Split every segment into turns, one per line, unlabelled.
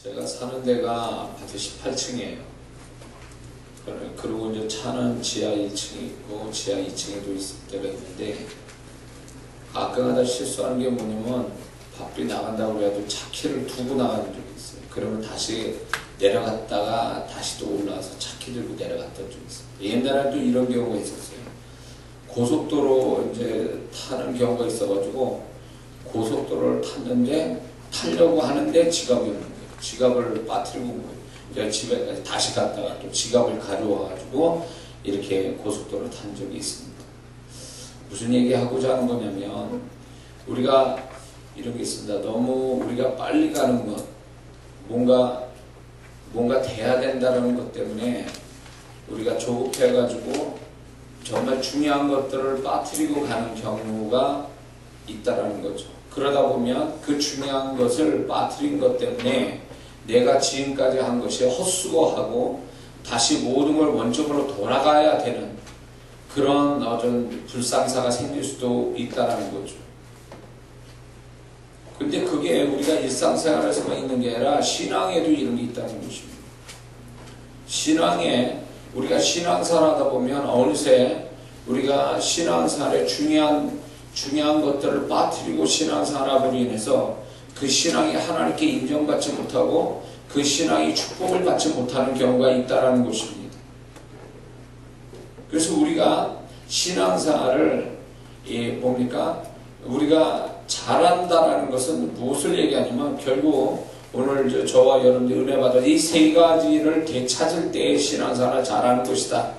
제가 사는 데가 아파트 18층이에요. 그리고 이제 차는 지하 1층에 있고 지하 2층에도 있을 때가 있는데, 가끔가다 실수하는 게 뭐냐면 밖에 나간다고 해도 차 키를 두고 나가는 적이 있어요. 그러면 다시 내려갔다가 다시 또 올라와서 차 키 들고 내려갔던 적이 있어요. 옛날에도 이런 경우가 있었어요. 고속도로 이제 타는 경우가 있어가지고 고속도로를 탔는데 타려고 하는데 지갑이 없는 거예요. 지갑을 빠뜨리고 온 거예요. 집에 다시 갔다가 또 지갑을 가져와가지고 이렇게 고속도로를 탄 적이 있습니다. 무슨 얘기하고자 하는 거냐면, 우리가 이런 게 있습니다. 너무 우리가 빨리 가는 것, 뭔가 돼야 된다는 것 때문에 우리가 조급해가지고 정말 중요한 것들을 빠뜨리고 가는 경우가 있다라는 거죠. 그러다 보면 그 중요한 것을 빠뜨린 것 때문에 내가 지금까지 한 것이 헛수고하고 다시 모든 걸 원점으로 돌아가야 되는 그런 어떤 불상사가 생길 수도 있다는 거죠. 근데 그게 우리가 일상생활에서만 있는 게 아니라 신앙에도 이런 게 있다는 것입니다. 신앙에, 우리가 신앙생활 하다 보면 어느새 우리가 신앙생활에 중요한 것들을 빠뜨리고 신앙생활함으로 인해서 그 신앙이 하나님께 인정받지 못하고 그 신앙이 축복을 받지 못하는 경우가 있다는 것입니다. 그래서 우리가 신앙생활을 우리가 잘한다라는 것은 무엇을 얘기하냐면, 결국 오늘 저와 여러분들 은혜 받은 이 세 가지를 되찾을 때의 신앙생활을 잘하는 것이다,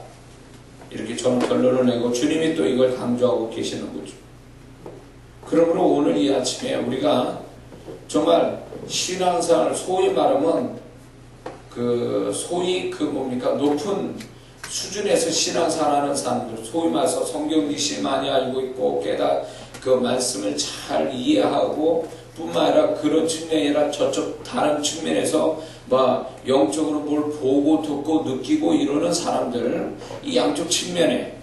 이렇게 저는 결론을 내고 주님이 또 이걸 강조하고 계시는 거죠. 그러므로 오늘 이 아침에 우리가 정말 신앙생활, 소위 말하면 높은 수준에서 신앙생활하는 사람들, 소위 말해서 성경 지식 많이 알고 있고 그 말씀을 잘 이해하고 뿐만 아니라 그런 측면이 아니라 저쪽 다른 측면에서 영적으로 뭘 보고 듣고 느끼고 이러는 사람들, 이 양쪽 측면에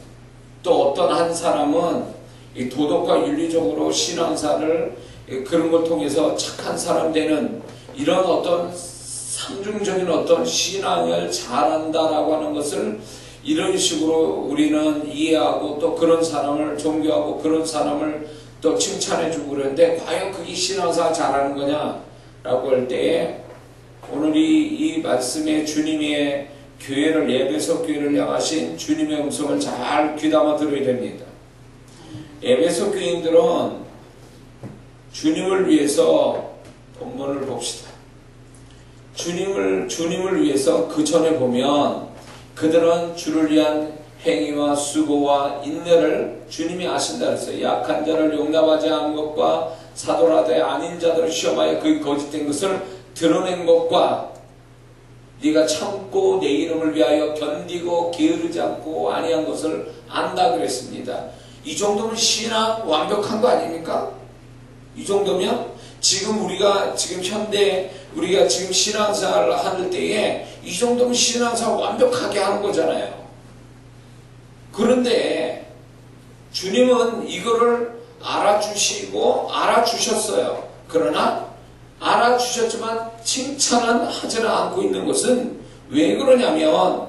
또 어떤 한 사람은 이 도덕과 윤리적으로 신앙사를 그런 걸 통해서 착한 사람 되는 이런 어떤 상중적인 어떤 신앙을 잘한다라고 하는 것을 이런 식으로 우리는 이해하고 또 그런 사람을 존경하고 그런 사람을 또 칭찬해주고 그러는데, 과연 그게 신앙생활 잘하는 거냐라고 할 때에 오늘 이 말씀에 주님의 교회를, 에베소 교회를 향하신 주님의 음성을 잘 귀담아 들어야 됩니다. 에베소 교인들은 주님을 위해서, 본문을 봅시다. 주님을 위해서 그 전에 보면 그들은 주를 위한 행위와 수고와 인내를 주님이 아신다 그랬어요. 약한 자를 용납하지 않은 것과 사도라되 아닌 자들을 시험하여 그 거짓된 것을 드러낸 것과 네가 참고 내 이름을 위하여 견디고 게으르지 않고 아니한 것을 안다 그랬습니다. 이 정도면 신앙 완벽한 거 아닙니까? 이 정도면 지금 우리가 지금 신앙생활을 하는 때에 이 정도면 신앙생활 완벽하게 하는 거잖아요. 그런데 주님은 이거를 알아주시고 알아주셨어요. 그러나 알아주셨지만 칭찬은 하지는 않고 있는 것은 왜 그러냐면,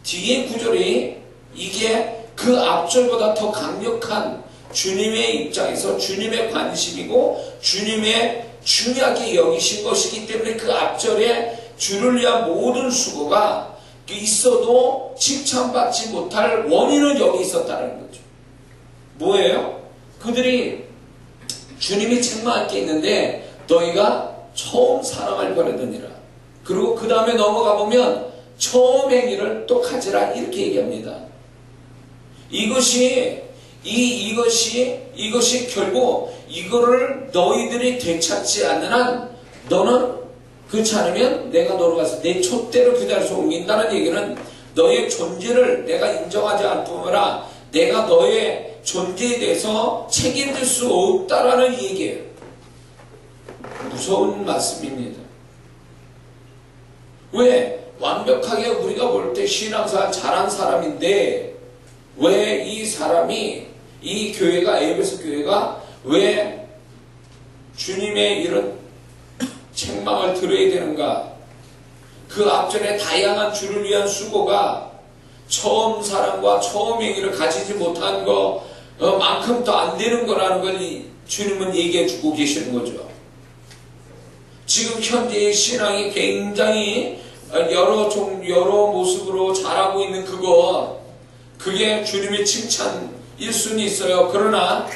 뒤에 구절이 이게 그 앞절보다 더 강력한 주님의 입장에서 주님의 관심이고 주님의 중요하게 여기신 것이기 때문에 그 앞절에 주를 위한 모든 수고가 있어도 칭찬받지 못할 원인은 여기 있었다는 거죠. 뭐예요? 그들이 주님이 책망할 게 있는데 너희가 처음 사랑할 버렸느니라. 그리고 그 다음에 넘어가 보면 처음 행위를 또 가지라, 이렇게 얘기합니다. 이것이 결국 이거를 너희들이 되찾지 않는 한 너는 그렇지 않으면 내가 너로 가서 내 촛대로 기다려서 옮긴다는 얘기는 너의 존재를 내가 인정하지 않을 뿐 아니라 내가 너의 존재에 대해서 책임질 수 없다라는 얘기예요. 무서운 말씀입니다. 왜? 완벽하게 우리가 볼 때 신앙생활 잘한 사람인데 왜 이 사람이, 이 교회가, 에베소 교회가 왜 주님의 이런 책망 책망을 들어야 되는가? 그 앞전에 다양한 주를 위한 수고가 처음 사랑과 처음 행위를 가지지 못한 것만큼 더 안 되는 거라는 걸 주님은 얘기해 주고 계시는 거죠. 지금 현재의 신앙이 굉장히 여러 모습으로 자라고 있는 그게 주님의 칭찬 1순위 있어요. 그러나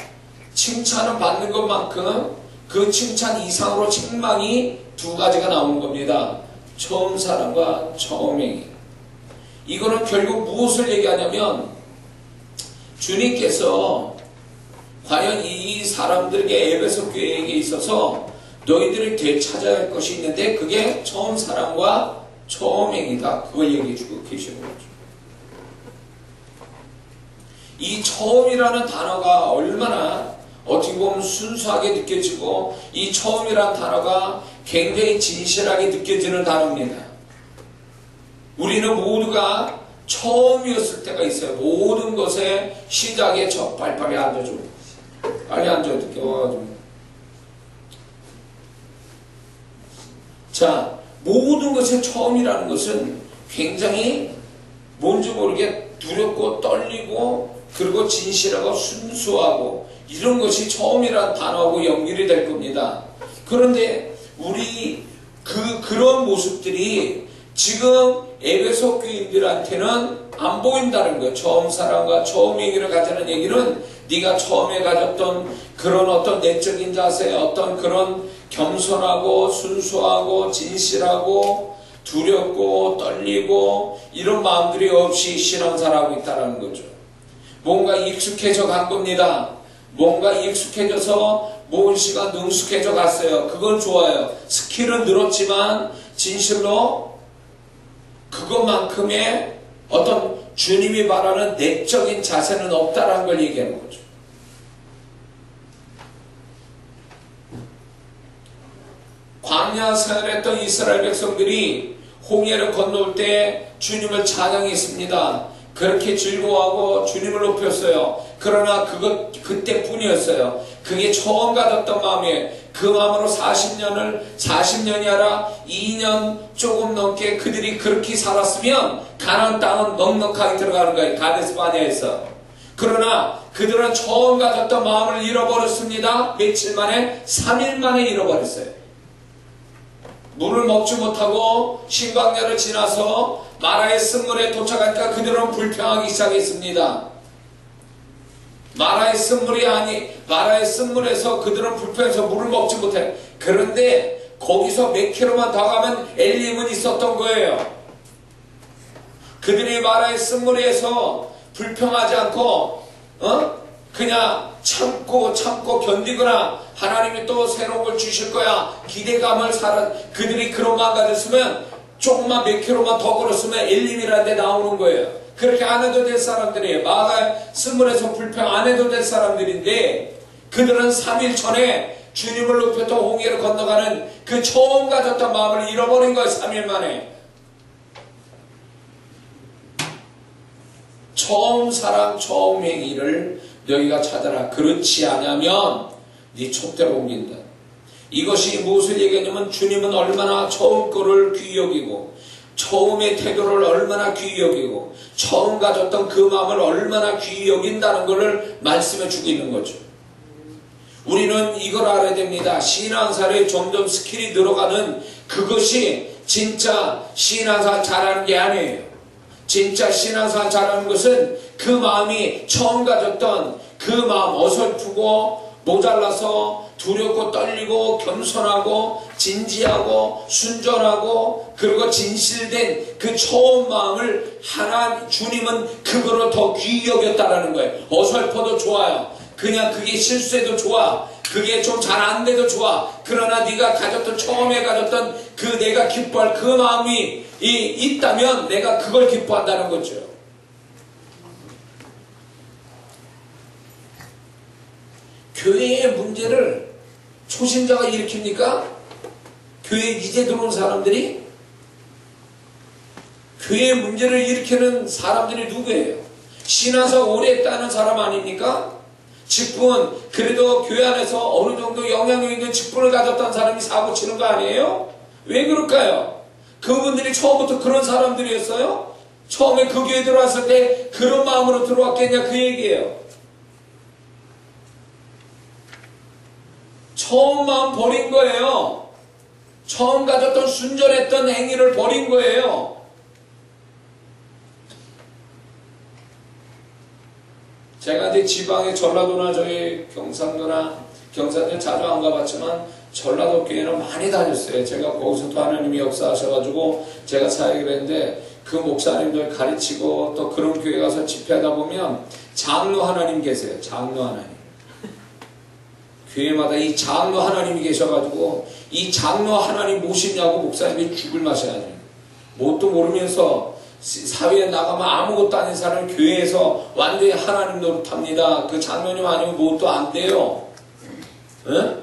칭찬은 받는 것만큼 그 칭찬 이상으로 책망이 2가지가 나오는 겁니다. 처음 사랑과 처음 행위. 이거는 결국 무엇을 얘기하냐면 주님께서 과연 이 사람들에게 에베소 교회에게 있어서 너희들이 되찾아야 할 것이 있는데 그게 처음 사랑과 처음 행위다. 그걸 얘기해 주고 계시는 거죠. 이 처음이라는 단어가 얼마나 어떻게 보면 순수하게 느껴지고 이 처음이라는 단어가 굉장히 진실하게 느껴지는 단어입니다. 우리는 모두가 처음이었을 때가 있어요. 모든 것의 시작에 빨리 앉아줘. 빨리 앉아. 이렇게 와가지고. 자, 모든 것의 처음이라는 것은 굉장히 뭔지 모르게 두렵고 떨리고 그리고 진실하고 순수하고 이런 것이 처음이라는 단어하고 연결이 될 겁니다. 그런데 우리 그런 모습들이 지금 에베소 교인들한테는 안 보인다는 거예요. 처음 사랑과 처음 행위를 가지는 얘기는 네가 처음에 가졌던 그런 어떤 내적인 자세, 어떤 그런 겸손하고 순수하고 진실하고 두렵고 떨리고 이런 마음들이 없이 신앙생활하고 있다는 거죠. 뭔가 익숙해져 간 겁니다. 뭔가 익숙해져서 모은 시간 능숙해져 갔어요. 그건 좋아요. 스킬은 늘었지만 진실로 그것만큼의 어떤 주님이 말하는 내적인 자세는 없다라는 걸 얘기하는 거죠. 광야 생활했던 이스라엘 백성들이 홍해를 건널 때 주님을 찬양했습니다. 그렇게 즐거워하고 주님을 높였어요. 그러나 그때뿐이었어요. 그게 처음 가졌던 마음이에요. 그 마음으로 40년이 아니라 2년 조금 넘게 그들이 그렇게 살았으면 가나안 땅은 넉넉하게 들어가는 거예요. 가데스 바네아에서. 그러나 그들은 처음 가졌던 마음을 잃어버렸습니다. 며칠 만에 3일 만에 잃어버렸어요. 물을 먹지 못하고 신광야를 지나서 마라의 쓴물에 도착하니까 그들은 불평하기 시작했습니다. 마라의 쓴물에서 그들은 불평해서 물을 먹지 못해요. 그런데 거기서 몇 킬로만 더 가면 엘림은 있었던 거예요. 그들이 마라의 쓴물에서 불평하지 않고 그냥 참고 견디거나 하나님이 또 새로운 걸 주실 거야 기대감을 그들이 그런 마음 가졌으면 조금만 몇 킬로만 더 걸었으면 엘림이라는 데 나오는 거예요. 그렇게 안 해도 될 사람들이에요. 마라의 쓴물에서 불평 안 해도 될 사람들인데 그들은 3일 전에 주님을 높였던 홍해를 건너가는 그 처음 가졌던 마음을 잃어버린 거예요. 3일 만에. 처음 사랑 처음 행위를 너희가 찾아라. 그렇지 않으면 네 촛대로 옮긴다. 이것이 무엇을 얘기하냐면 주님은 얼마나 처음 거를 귀히 여기고 처음의 태도를 얼마나 귀히 여기고 처음 가졌던 그 마음을 얼마나 귀히 여긴다는 것을 말씀해 주고 있는 거죠. 우리는 이걸 알아야 됩니다. 신앙생활에 점점 스킬이 늘어가는 그것이 진짜 신앙생활 잘하는 게 아니에요. 진짜 신앙생활 잘하는 것은 그 마음이 처음 가졌던 그 마음 어설프고 모자라서 두렵고 떨리고 겸손하고 진지하고 순전하고 그리고 진실된 그 처음 마음을 주님은 그거로 더 귀히 여겼다라는 거예요. 어설퍼도 좋아요. 그냥 그게 실수해도 좋아. 그게 좀 잘 안 돼도 좋아. 그러나 네가 가졌던 처음에 가졌던 그 내가 기뻐할 그 마음이 있다면 내가 그걸 기뻐한다는 거죠. 교회의 문제를 초신자가 일으킵니까? 교회에 이제 들어온 사람들이? 교회의 문제를 일으키는 사람들이 누구예요? 신앙사 오래 했다는 사람 아닙니까? 직분, 그래도 교회 안에서 어느 정도 영향력 있는 직분을 가졌다는 사람이 사고 치는 거 아니에요? 왜 그럴까요? 그분들이 처음부터 그런 사람들이었어요? 처음에 그 교회 들어왔을 때 그런 마음으로 들어왔겠냐 그 얘기예요. 처음 마음 버린 거예요. 처음 가졌던 순전했던 행위를 버린 거예요. 제가 이제 지방에 전라도나 저희 경상도나 경산에 자주 안 가봤지만 전라도 교회는 많이 다녔어요. 제가 거기서도 하나님이 역사하셔가지고 제가 사역을 했는데 그 목사님들 가르치고 또 그런 교회 가서 집회하다 보면 장로 하나님 계세요. 장로 하나님. 교회마다 이 장로 하나님이 계셔가지고 이 장로 하나님 모시냐고 목사님이 죽을 맛이야죠. 뭣도 모르면서 사회에 나가면 아무것도 아닌 사람은 교회에서 완전히 하나님 노릇합니다. 그 장로님 아니면 뭣도 안 돼요. 응?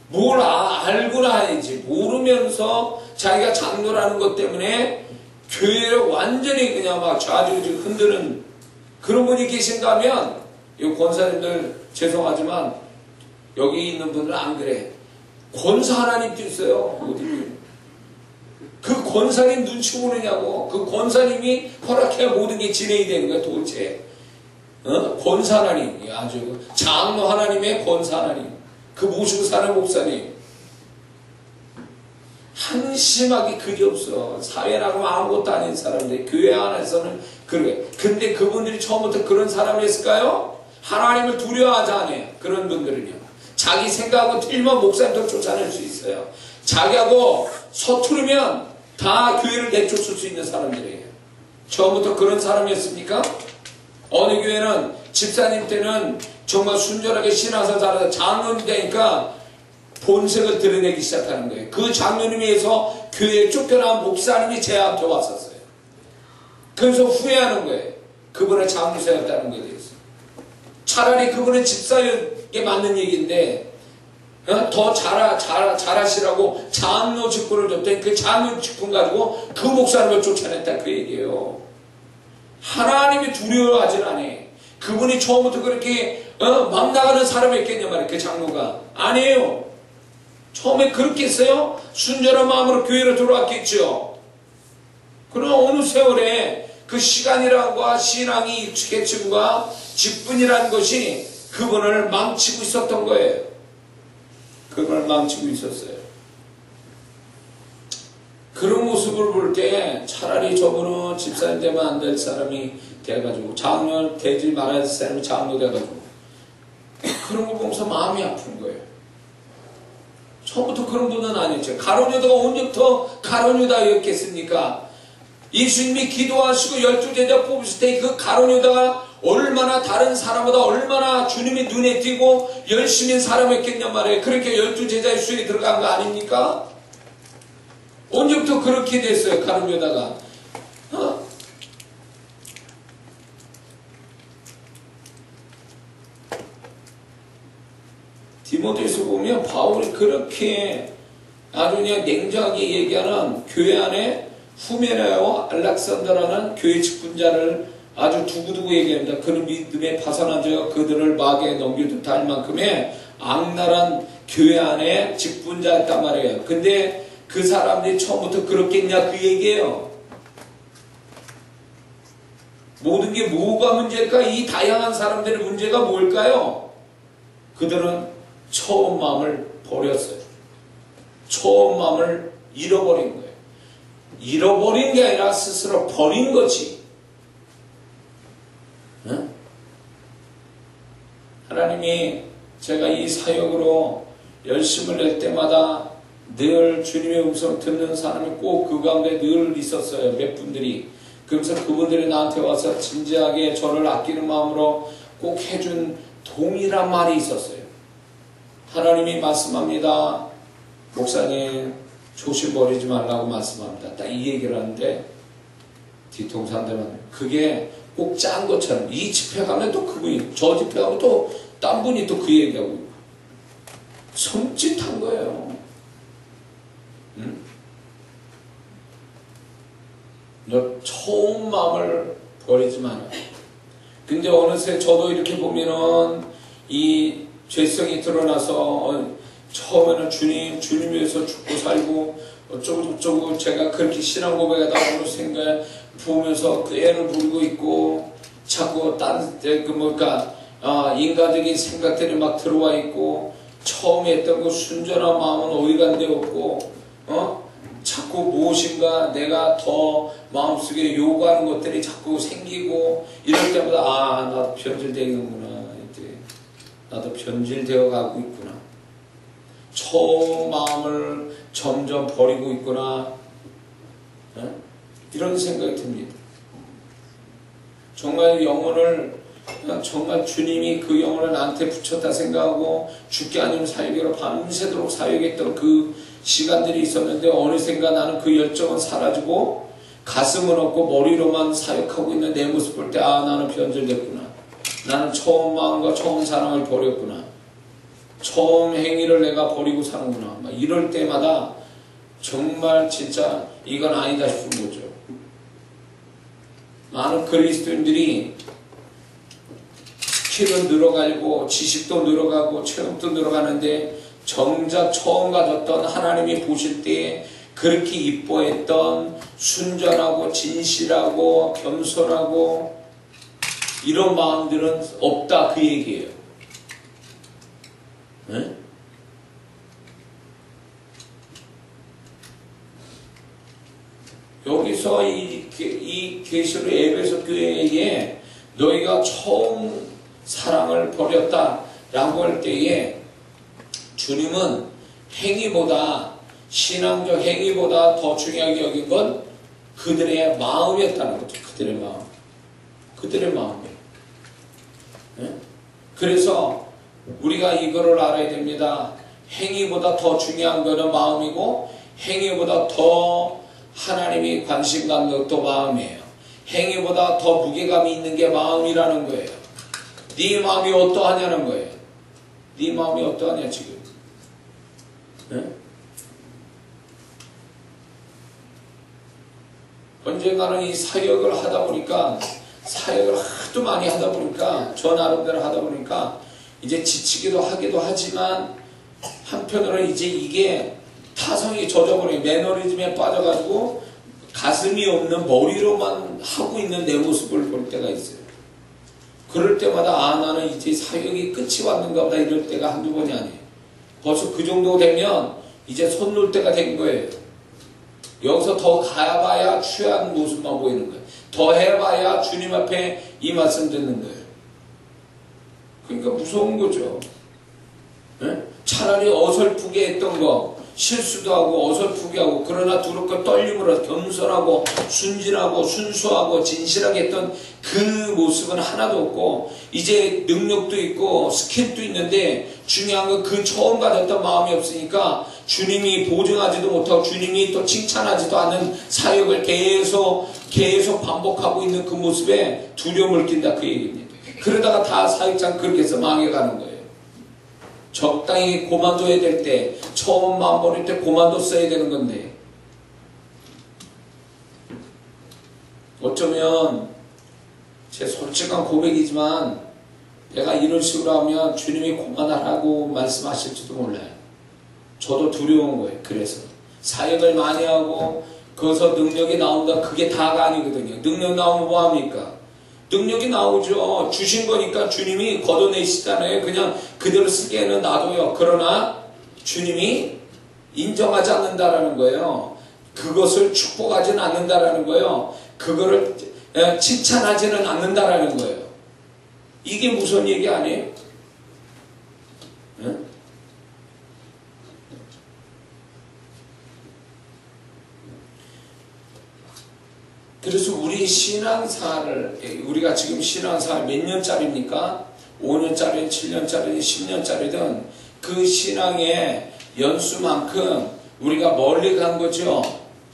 뭘 알고나 해야지. 모르면서 자기가 장로라는 것 때문에 교회를 완전히 그냥 막 좌지우지 흔드는 그런 분이 계신가 하면 이 권사님들 죄송하지만 여기 있는 분들은 안 그래. 권사 하나님도 있어요. 그 권사님 눈치 보느냐고. 그 권사님이 허락해야 모든 게 진행이 되는 거야 도대체. 권사 하나님. 아주 장로 하나님의 권사 하나님. 그 모시고 사는 목사님. 한심하게 그게 없어. 사회 나가면 아무것도 아닌 사람들. 교회 안에서는 그래. 근데 그분들이 처음부터 그런 사람이었을까요? 하나님을 두려워하지 않아요. 그런 분들은요. 자기 생각하고 틀리면 목사님도 쫓아낼 수 있어요. 자기하고 서투르면 다 교회를 내쫓을 수 있는 사람들이에요. 처음부터 그런 사람이었습니까? 어느 교회는 집사님 때는 정말 순전하게 신앙생활 잘해서 장로님 되니까 본색을 드러내기 시작하는 거예요. 그 장로님에서 교회에 쫓겨난 목사님이 제한테 왔었어요. 그래서 후회하는 거예요. 그분의 장로세였다는 거에 대해서. 차라리 그분의 집사에게 맞는 얘기인데 더 잘하시라고 장로 직분을 줬더니 그 장로 직분 가지고 그 목사님을 쫓아냈다 그 얘기예요. 하나님이 두려워하진 않아요. 그분이 처음부터 그렇게 막 나가는 사람이었겠냐 말이에요. 그 장로가. 아니에요. 처음에 그렇게 했어요? 순전한 마음으로 교회로 들어왔겠죠. 그러나 어느 세월에 그 시간이란과 신앙이 익숙해짐과 직분이라는 것이 그분을 망치고 있었던 거예요. 그분을 망치고 있었어요. 그런 모습을 볼 때 차라리 저분은 집사님 되면 안 될 사람이 돼가지고 장로 되지 말아야 될 사람이 장로 돼가지고 그런 거 보면서 마음이 아픈 거예요. 처음부터 그런 분은 아니었죠. 가룟 유다가 언제부터 가룟 유다였겠습니까? 예수님이 기도하시고 12제자 뽑으실 때 그 가룟 유다가 얼마나 다른 사람보다 얼마나 주님이 눈에 띄고 열심인 사람이었겠냔 말이에요. 그렇게 12제자의 수에 들어간 거 아닙니까? 언제부터 그렇게 됐어요, 가룟 유다가. 디모데후서 보면 바울이 그렇게 아주 그냥 냉정하게 얘기하는 교회 안에 후메네와 알렉산더라는 교회 직분자를 아주 두고두고 얘기합니다. 그는 믿음에 파산한 자가 그들을 마귀에 넘겨도 할 만큼의 악랄한 교회 안에 직분자였단 말이에요. 근데 그 사람들이 처음부터 그렇겠냐 그 얘기예요. 모든 게 뭐가 문제일까? 이 다양한 사람들의 문제가 뭘까요? 그들은 처음 마음을 버렸어요. 처음 마음을 잃어버린 거예요. 잃어버린 게 아니라 스스로 버린 거지. 응? 하나님이 제가 이 사역으로 열심을 낼 때마다 늘 주님의 음성을 듣는 사람이 꼭 그 가운데 늘 있었어요. 몇 분들이. 그러면서 그분들이 나한테 와서 진지하게 저를 아끼는 마음으로 꼭 해준 동일한 말이 있었어요. 하나님이 말씀합니다. 목사님 조심 버리지 말라고 말씀합니다. 딱 이 얘기를 하는데 뒤통수 한 대만. 그게 꼭 짠 것처럼 이 집회 가면 또 그분이 저 집회 가면 또 딴 분이 또 그 얘기하고 섬찟한 거예요. 응? 너 처음 마음을 버리지 마라. 근데 어느새 저도 이렇게 보면은 이 죄성이 드러나서 처음에는 주님 위해서 죽고 살고 어쩌고 제가 그렇게 신앙 고백하다 어느 생각에 보면서 그 애를 부리고 있고 자꾸 인간적인 생각들이 막 들어와 있고 처음에 했던 그 순전한 마음은 어디 간 데 없고 자꾸 무엇인가 내가 더 마음속에 요구하는 것들이 자꾸 생기고 이럴 때마다 나도 변질되는구나. 이제 나도 변질되어 가고 있구나. 처음 마음을 점점 버리고 있구나. 이런 생각이 듭니다. 정말 영혼을 정말 주님이 그 영혼을 나한테 붙였다 생각하고 죽게 아니면 살기로 밤새도록 사역했던 그 시간들이 있었는데 어느샌가 나는 그 열정은 사라지고 가슴은 없고 머리로만 사역하고 있는 내 모습 볼 때 나는 변질됐구나. 나는 처음 마음과 처음 사랑을 버렸구나. 처음 행위를 내가 버리고 사는구나. 막 이럴 때마다 정말 진짜 이건 아니다 싶은 거죠. 많은 그리스도인들이 스킬은 늘어가고 지식도 늘어가고 체험도 늘어가는데 정작 처음 가졌던 하나님이 보실 때 그렇게 이뻐했던 순전하고 진실하고 겸손하고 이런 마음들은 없다 그 얘기예요. 네? 여기서 이 계시록 에베소 교회에 너희가 처음 사랑을 버렸다라고 할 때에 주님은 행위보다 신앙적 행위보다 더 중요하게 여긴 건 그들의 마음이었다는 거죠. 그들의 마음. 그들의 마음이에요. 네? 그래서 우리가 이거를 알아야 됩니다. 행위보다 더 중요한 것은 마음이고 행위보다 더 하나님이 관심 갖는 것도 마음이에요. 행위보다 더 무게감이 있는 게 마음이라는 거예요. 네 마음이 어떠하냐는 거예요. 네 마음이 어떠하냐 지금. 네? 언젠가는 이 사역을 하다 보니까 사역을 하도 많이 하다 보니까 저 나름대로 하다 보니까 이제 지치기도 하기도 하지만 한편으로는 이제 이게 타성이 젖어버려요. 매너리즘에 빠져가지고 가슴이 없는 머리로만 하고 있는 내 모습을 볼 때가 있어요. 그럴 때마다 나는 이제 사역이 끝이 왔는가 보다 이럴 때가 한두 번이 아니에요. 벌써 그 정도 되면 이제 손 놓을 때가 된 거예요. 여기서 더 가봐야 취한 모습만 보이는 거예요. 더 해봐야 주님 앞에 이 말씀 듣는 거예요. 그러니까 무서운 거죠. 네? 차라리 어설프게 했던 거 실수도 하고 어설프게 하고 그러나 두렵고 떨림으로 겸손하고 순진하고 순수하고 진실하게 했던 그 모습은 하나도 없고 이제 능력도 있고 스킬도 있는데 중요한 건 그 처음 가졌던 마음이 없으니까 주님이 보증하지도 못하고 주님이 또 칭찬하지도 않는 사역을 계속 반복하고 있는 그 모습에 두려움을 낀다 그 얘기입니다. 그러다가 다 사역장 그렇게 해서 망해가는 거예요. 적당히 고만둬야 될 때 처음 마음 버릴 때 고만뒀어야 되는 건데 어쩌면 제 솔직한 고백이지만 내가 이런 식으로 하면 주님이 고만하라고 말씀하실지도 몰라요. 저도 두려운 거예요. 그래서 사역을 많이 하고 거기서 능력이 나온다 그게 다가 아니거든요. 능력 나오면 뭐합니까? 능력이 나오죠. 주신 거니까 주님이 걷어내시잖아요. 그냥 그대로 쓰기에는 놔둬요. 그러나 주님이 인정하지 않는다라는 거예요. 그것을 축복하지는 않는다라는 거예요. 그거를 칭찬하지는 않는다라는 거예요. 이게 무슨 얘기 아니에요? 네? 그래서 우리 신앙사를 우리가 지금 신앙사 몇 년짜리입니까? 5년짜리, 7년짜리, 10년짜리든 그 신앙의 연수만큼 우리가 멀리 간 거죠.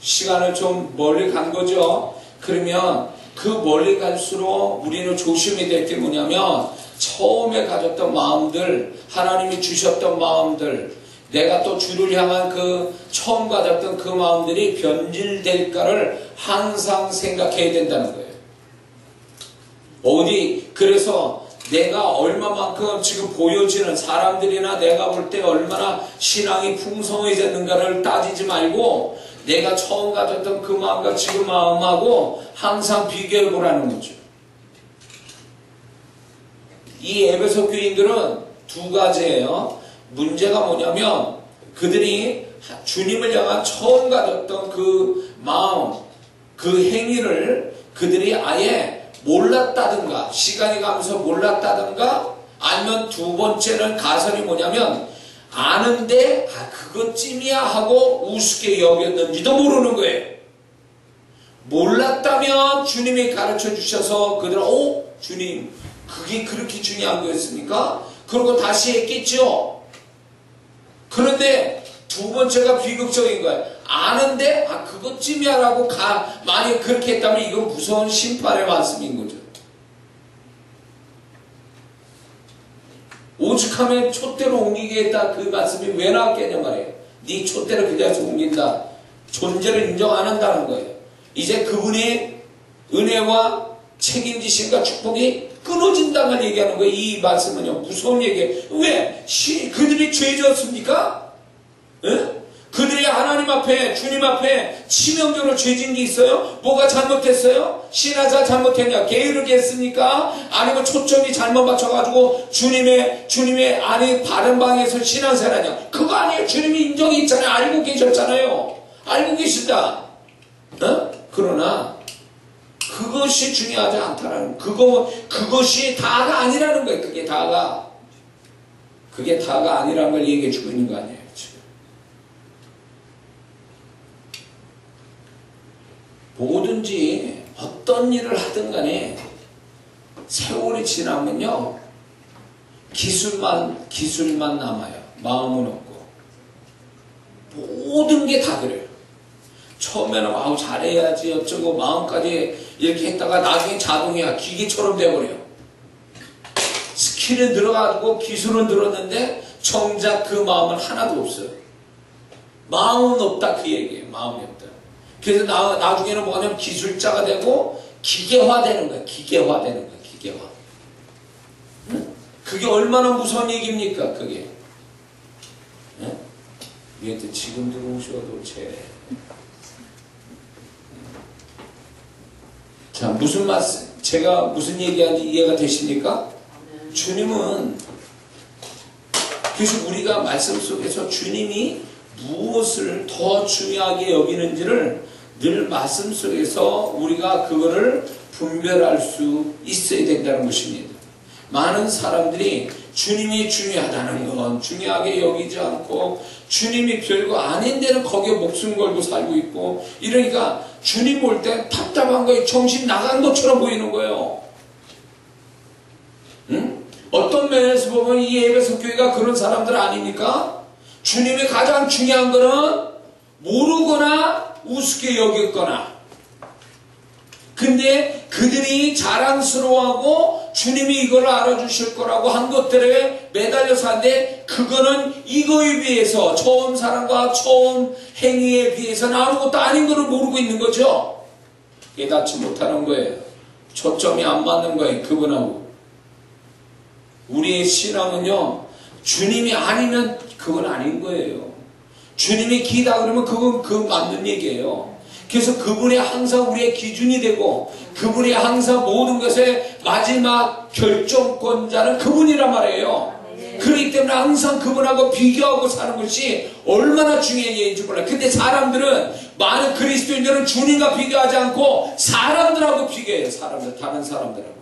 시간을 좀 멀리 간 거죠. 그러면 그 멀리 갈수록 우리는 조심해야 될 게 뭐냐면 처음에 가졌던 마음들, 하나님이 주셨던 마음들, 내가 또 주를 향한 그 처음 가졌던 그 마음들이 변질될까를 항상 생각해야 된다는 거예요. 그래서 내가 얼마만큼 지금 보여지는 사람들이나 내가 볼 때 얼마나 신앙이 풍성해졌는가를 따지지 말고 내가 처음 가졌던 그 마음과 지금 마음하고 항상 비교해 보라는 거죠. 이 에베소 교인들은 두 가지예요. 문제가 뭐냐면 그들이 주님을 향한 처음 가졌던 그 마음, 그 행위를 그들이 아예 몰랐다든가 시간이 가면서 몰랐다든가 아니면 두 번째는 가설이 뭐냐면 아는데 그것쯤이야 하고 우습게 여겼는지도 모르는 거예요. 몰랐다면 주님이 가르쳐 주셔서 그들은 주님 그게 그렇게 중요한 거였습니까? 그러고 다시 했겠죠. 그런데 두 번째가 비극적인 거예요. 아는데 그것쯤이야 라고 만약 그렇게 했다면 이건 무서운 심판의 말씀인 거죠. 오죽하면 촛대로 옮기겠다 그 말씀이 왜 나왔겠냐 말이에요. 네 촛대를 그 자리에서 옮긴다. 존재를 인정 안 한다는 거예요. 이제 그분의 은혜와 책임지심과 축복이 끊어진다는 걸 얘기하는 거예요. 이 말씀은요. 무서운 얘기예요. 왜? 그들이 죄졌습니까? 에? 그들이 하나님 앞에 주님 앞에 치명적으로 죄진 게 있어요? 뭐가 잘못했어요? 신하사 잘못했냐? 게으르게 했습니까? 아니면 초점이 잘못 맞춰가지고 주님의 아니 바른 방에서 신앙생활하냐? 그거 아니에요. 주님이 인정이 있잖아요. 알고 계셨잖아요. 알고 계신다. 그러나 그것이 중요하지 않다라는 그것이 다가 아니라는 거예요. 그게 다가 아니라는 걸 얘기해 주고 있는 거 아니에요. 지금. 뭐든지 어떤 일을 하든 간에 세월이 지나면요 기술만 남아요. 마음은 없고 모든 게 다 그래요. 처음에는 잘해야지 어쩌고 마음까지 이렇게 했다가 나중에 자동이야 기계처럼 돼버려요. 스킬은 들어가고 기술은 들었는데 정작 그 마음은 하나도 없어요. 마음은 없다 그 얘기예요. 마음이 없다. 그래서 나중에는 뭐냐면 기술자가 되고 기계화되는 거야. 기계화. 응? 그게 얼마나 무서운 얘기입니까? 그게. 응? 얘한테 지금 들어오셔도 자, 무슨 말씀, 제가 무슨 얘기하는지 이해가 되십니까? 주님은, 그래서 우리가 말씀 속에서 주님이 무엇을 더 중요하게 여기는지를 늘 말씀 속에서 우리가 그거를 분별할 수 있어야 된다는 것입니다. 많은 사람들이 주님이 중요하다는 건 중요하게 여기지 않고 주님이 별거 아닌 데는 거기에 목숨 걸고 살고 있고 이러니까 주님 볼 때 답답한 거예요. 정신 나간 것처럼 보이는 거예요. 응? 어떤 면에서 보면 이 에베소 교회가 그런 사람들 아닙니까? 주님이 가장 중요한 거는 모르거나 우습게 여겼거나 근데 그들이 자랑스러워하고 주님이 이걸 알아주실 거라고 한 것들에 매달려서 하는데 그거는 이거에 비해서 처음 사랑과 처음 행위에 비해서는 아무것도 아닌 거를 모르고 있는 거죠. 깨닫지 못하는 거예요. 초점이 안 맞는 거예요. 그분하고. 우리의 신앙은요. 주님이 아니면 그건 아닌 거예요. 주님이 기다 그러면 그건 맞는 얘기예요. 그래서 그분이 항상 우리의 기준이 되고 그분이 항상 모든 것의 마지막 결정권자는 그분이란 말이에요. 그렇기 때문에 항상 그분하고 비교하고 사는 것이 얼마나 중요한지 몰라요. 근데 많은 그리스도인들은 주님과 비교하지 않고 사람들하고 비교해요. 다른 사람들하고.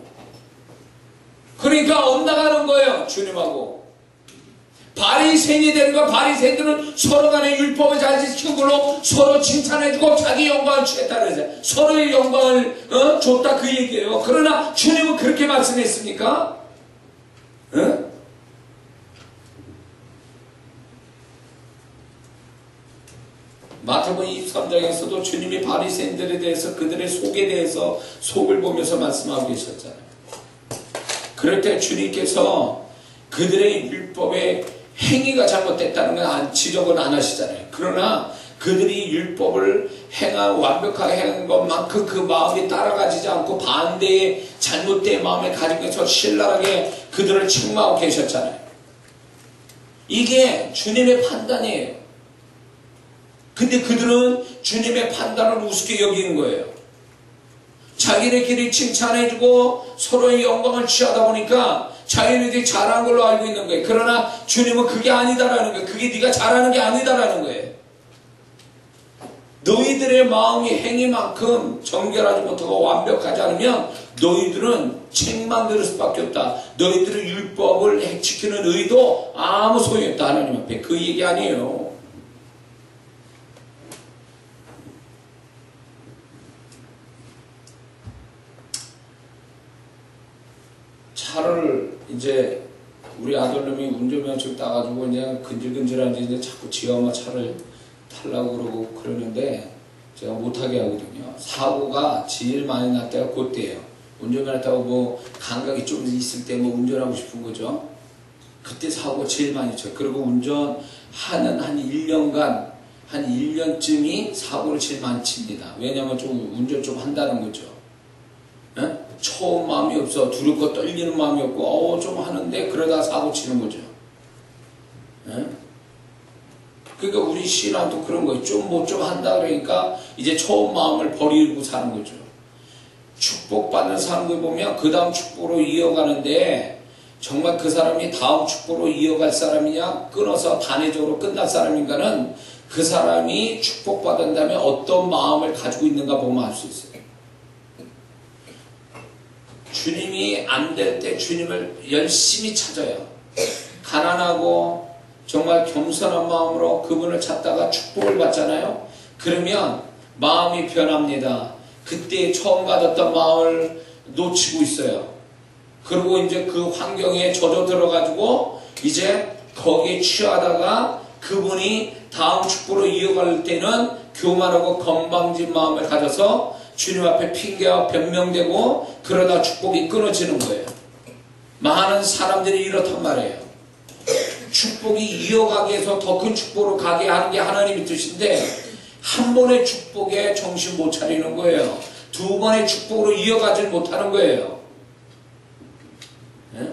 그러니까 엇나가는 거예요. 주님하고. 바리새인이 되는 거 바리새인들은 서로 간에 율법을 잘 지키는 걸로 서로 칭찬해주고 자기 영광을 취했다 그러죠. 서로의 영광을 줬다 그 얘기예요. 그러나 주님은 그렇게 말씀했습니까? 마태복음 23장에서도 주님이 바리새인들에 대해서 그들의 속에 대해서 속을 보면서 말씀하고 계셨잖아요. 그럴 때 주님께서 그들의 율법의 행위가 잘못됐다는 건 지적은 안 하시잖아요. 그러나 그들이 율법을 완벽하게 행한 것만큼 그 마음이 따라가지지 않고 반대의 잘못된 마음을 가지고서 신랄하게 그들을 책망하고 계셨잖아요. 이게 주님의 판단이에요. 근데 그들은 주님의 판단을 우습게 여기는 거예요. 자기네끼리 칭찬해주고 서로의 영광을 취하다 보니까 자기네들이 잘한 걸로 알고 있는 거예요. 그러나 주님은 그게 아니다라는 거예요. 그게 네가 잘하는 게 아니다라는 거예요. 너희들의 마음이 행위만큼 정결하지 못하고 완벽하지 않으면 너희들은 책만 들을 수밖에 없다. 너희들의 율법을 지키는 의도 아무 소용이 없다. 하나님 앞에 그 얘기 아니에요. 차를 이제 우리 아들놈이 운전면허증 따가지고 그냥 근질근질한데 이제 자꾸 지 엄마 차를 타려고 그러고 그러는데 제가 못하게 하거든요. 사고가 제일 많이 날 때가 그때예요. 운전면허 타고 뭐 감각이 좀 있을 때 뭐 운전하고 싶은 거죠. 그때 사고가 제일 많이 쳐요. 그리고 운전하는 한 1년간 한 1년쯤이 사고를 제일 많이 칩니다. 왜냐면 좀 운전 좀 한다는 거죠. 에? 처음 마음이 없어. 두렵고 떨리는 마음이 없고 좀 하는데 그러다 사고 치는 거죠. 에? 그러니까 우리 신앙도 그런 거예요. 좀 한다 그러니까 이제 처음 마음을 버리고 사는 거죠. 축복받는 사람들 보면 그 다음 축복으로 이어가는데 정말 그 사람이 다음 축복으로 이어갈 사람이냐 끊어서 단회적으로 끝날 사람인가는 그 사람이 축복받은 다음에 어떤 마음을 가지고 있는가 보면 알 수 있어요. 주님이 안 될 때 주님을 열심히 찾아요. 가난하고 정말 겸손한 마음으로 그분을 찾다가 축복을 받잖아요. 그러면 마음이 변합니다. 그때 처음 가졌던 마음을 놓치고 있어요. 그리고 이제 그 환경에 젖어 들어가지고 이제 거기에 취하다가 그분이 다음 축복으로 이어갈 때는 교만하고 건방진 마음을 가져서 주님 앞에 핑계와 변명되고 그러다 축복이 끊어지는 거예요. 많은 사람들이 이렇단 말이에요. 축복이 이어가기 위해서 더 큰 축복으로 가게 하는 게 하나님의 뜻인데 한 번의 축복에 정신 못 차리는 거예요. 두 번의 축복으로 이어가지 못하는 거예요. 네?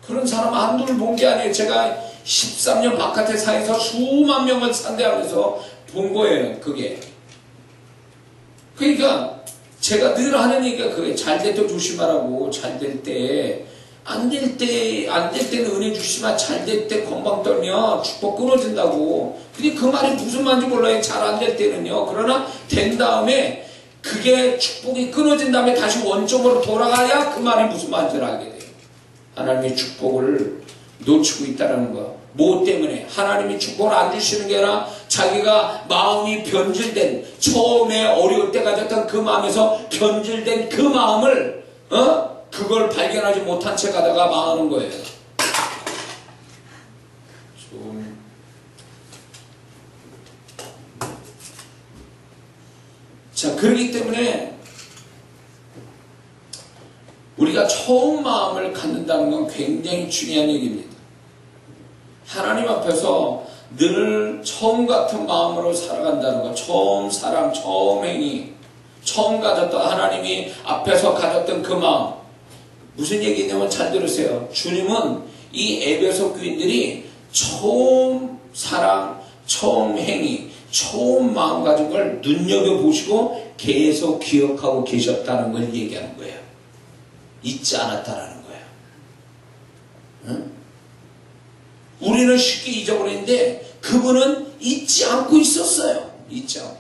그런 사람 한둘 본 게 아니에요. 제가 13년 바깥에 사에서 수만 명을 상대하면서 본 거예요. 그게. 그러니까 제가 늘 하는 얘기가 그게 잘 될 때 조심하라고. 잘 될 때. 안 될 때는 은혜 주시지만 잘 될 때 건방 떨면 축복 끊어진다고. 근데 그 말이 무슨 말인지 몰라요. 잘 안 될 때는요. 그러나 된 다음에 그게 축복이 끊어진 다음에 다시 원점으로 돌아가야 그 말이 무슨 말인지를 알게 돼요. 하나님의 축복을 놓치고 있다는 거. 뭐 때문에? 하나님이 축복을 안 주시는 게 아니라 자기가 마음이 변질된 처음에 어려울 때 가졌던 그 마음에서 변질된 그 마음을 그걸 발견하지 못한 채 가다가 망하는 거예요. 자, 그렇기 때문에 우리가 처음 마음을 갖는다는 건 굉장히 중요한 얘기입니다. 하나님 앞에서 늘 처음 같은 마음으로 살아간다는 거. 처음 사랑, 처음 행위, 처음 가졌던 하나님이 앞에서 가졌던 그 마음. 무슨 얘기냐면 잘 들으세요. 주님은 이 에베소 교인들이 처음 사랑, 처음 행위, 처음 마음 가진 걸 눈여겨보시고 계속 기억하고 계셨다는 걸 얘기하는 거예요. 잊지 않았다라는 거예요. 응? 우리는 쉽게 잊어버리는데 그분은 잊지 않고 있었어요. 잊지 않고.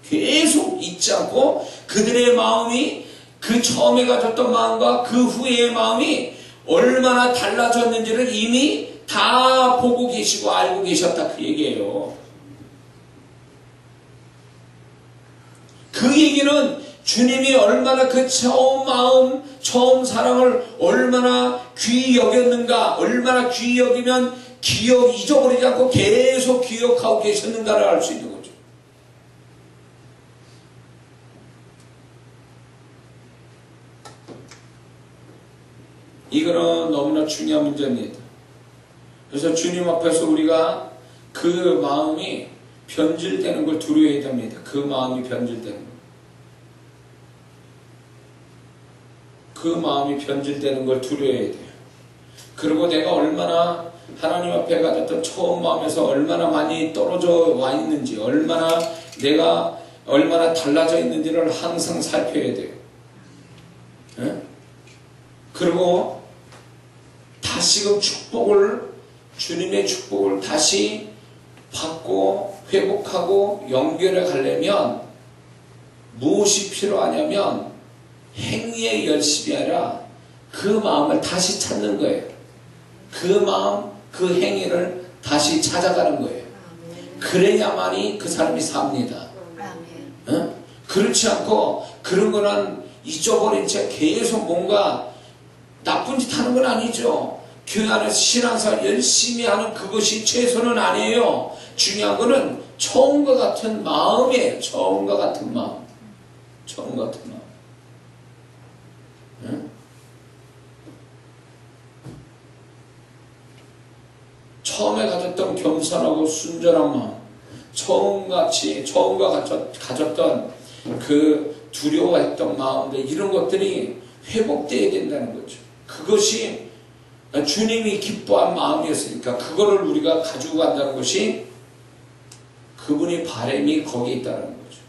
계속 잊지 않고 그들의 마음이 그 처음에 가졌던 마음과 그 후의 마음이 얼마나 달라졌는지를 이미 다 보고 계시고 알고 계셨다 그 얘기예요. 그 얘기는 주님이 얼마나 그 처음 마음, 처음 사랑을 얼마나 귀히 여겼는가, 얼마나 귀히 여기면 잊어버리지 않고 계속 기억하고 계셨는가를 알 수 있는 거죠. 이거는 너무나 중요한 문제입니다. 그래서 주님 앞에서 우리가 그 마음이 변질되는 걸 두려워해야 됩니다. 그 마음이 변질되는 거. 그 마음이 변질되는 걸 두려워해야 돼요. 그리고 내가 얼마나 하나님 앞에 가졌던 처음 마음에서 얼마나 많이 떨어져 와 있는지, 내가 얼마나 달라져 있는지를 항상 살펴야 돼요. 예? 그리고 다시금 주님의 축복을 다시 받고 회복하고 연결해 가려면 무엇이 필요하냐면 행위의 열심이 아니라 그 마음을 다시 찾는 거예요. 그 마음, 그 행위를 다시 찾아가는 거예요. 그래야만이 그 사람이 삽니다. 어? 그렇지 않고 그런 거는 잊어버린 채 계속 뭔가 나쁜 짓 하는 건 아니죠. 교회 안에서 신앙생활 열심히 하는 그것이 최소는 아니에요. 중요한 거는 처음과 같은 마음이에요. 처음과 같은 마음. 처음과 같은 마음. 응? 처음에 가졌던 겸손하고 순전한 마음, 처음과 가졌던 그 두려워했던 마음들, 이런 것들이 회복되어야 된다는 거죠. 그것이 주님이 기뻐한 마음이었으니까 그거를 우리가 가지고 간다는 것이 그분의 바람이 거기에 있다는 거죠.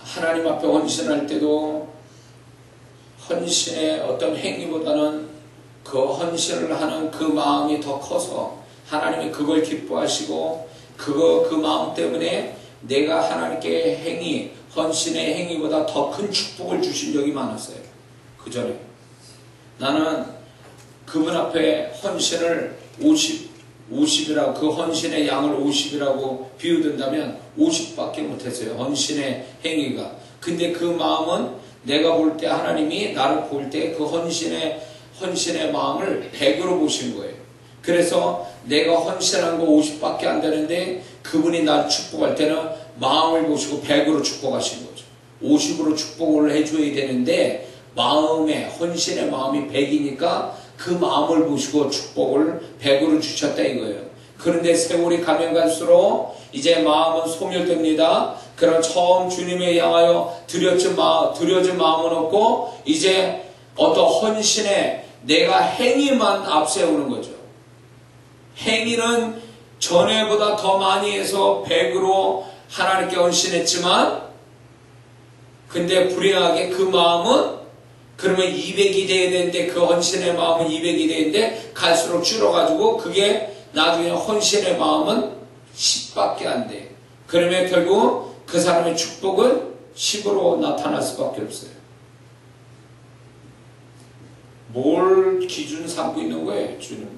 하나님 앞에 헌신할 때도 헌신의 어떤 행위보다는 그 헌신을 하는 그 마음이 더 커서 하나님이 그걸 기뻐하시고 그 마음 때문에 내가 하나님께 헌신의 행위보다 더 큰 축복을 주신 적이 많았어요. 그 전에 나는 그분 앞에 헌신을 50이라고, 그 헌신의 양을 50이라고 비유된다면 50밖에 못했어요. 헌신의 행위가. 근데 그 마음은 내가 볼 때, 하나님이 나를 볼 때 그 헌신의 마음을 100으로 보신 거예요. 그래서 내가 헌신한 거 50밖에 안 되는데 그분이 나를 축복할 때는 마음을 보시고 100으로 축복하신 거죠. 50으로 축복을 해줘야 되는데 헌신의 마음이 100이니까 그 마음을 보시고 축복을 100으로 주셨다 이거예요. 그런데 세월이 가면 갈수록 이제 마음은 소멸됩니다. 그런 처음 주님에 향하여 드려진 마음은 없고 이제 어떤 헌신에 내가 행위만 앞세우는 거죠. 행위는 전에보다 더 많이 해서 100으로 하나님께 헌신했지만, 근데 불행하게 그 마음은 그러면 200이 돼야 되는데, 그 헌신의 마음은 200이 되는데 갈수록 줄어가지고 그게 나중에 헌신의 마음은 10밖에 안 돼. 그러면 결국 그 사람의 축복은 10으로 나타날 수밖에 없어요. 뭘 기준 삼고 있는 거예요, 주님?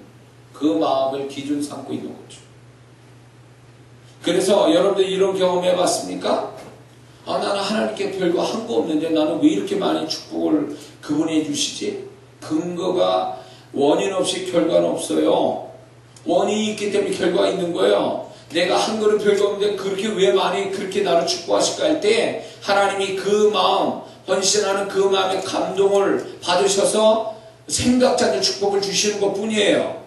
그 마음을 기준 삼고 있는 거죠. 그래서 여러분들 이런 경험 해봤습니까? 나는 하나님께 별거 한 거 없는데 나는 왜 이렇게 많이 축복을 그분이 해주시지? 근거가 원인 없이 결과는 없어요. 원인이 있기 때문에 결과가 있는 거예요. 내가 한 거는 별거 없는데 그렇게 왜 많이 그렇게 나를 축복하실까 할 때 하나님이 그 마음, 헌신하는 그 마음의 감동을 받으셔서 생각지 않는 축복을 주시는 것 뿐이에요.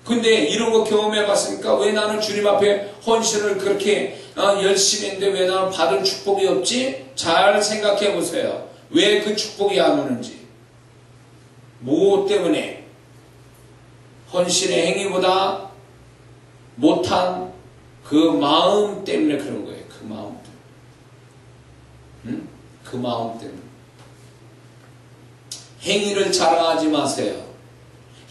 근데 이런 거 경험해 봤으니까 왜 나는 주님 앞에 헌신을 그렇게 열심히 했는데 왜 나는 받은 축복이 없지? 잘 생각해 보세요. 왜 그 축복이 안 오는지. 뭐 때문에? 헌신의 행위보다 못한 그 마음 때문에 그런 거예요. 그 마음 때문에. 그 마음 때문에. 행위를 자랑하지 마세요.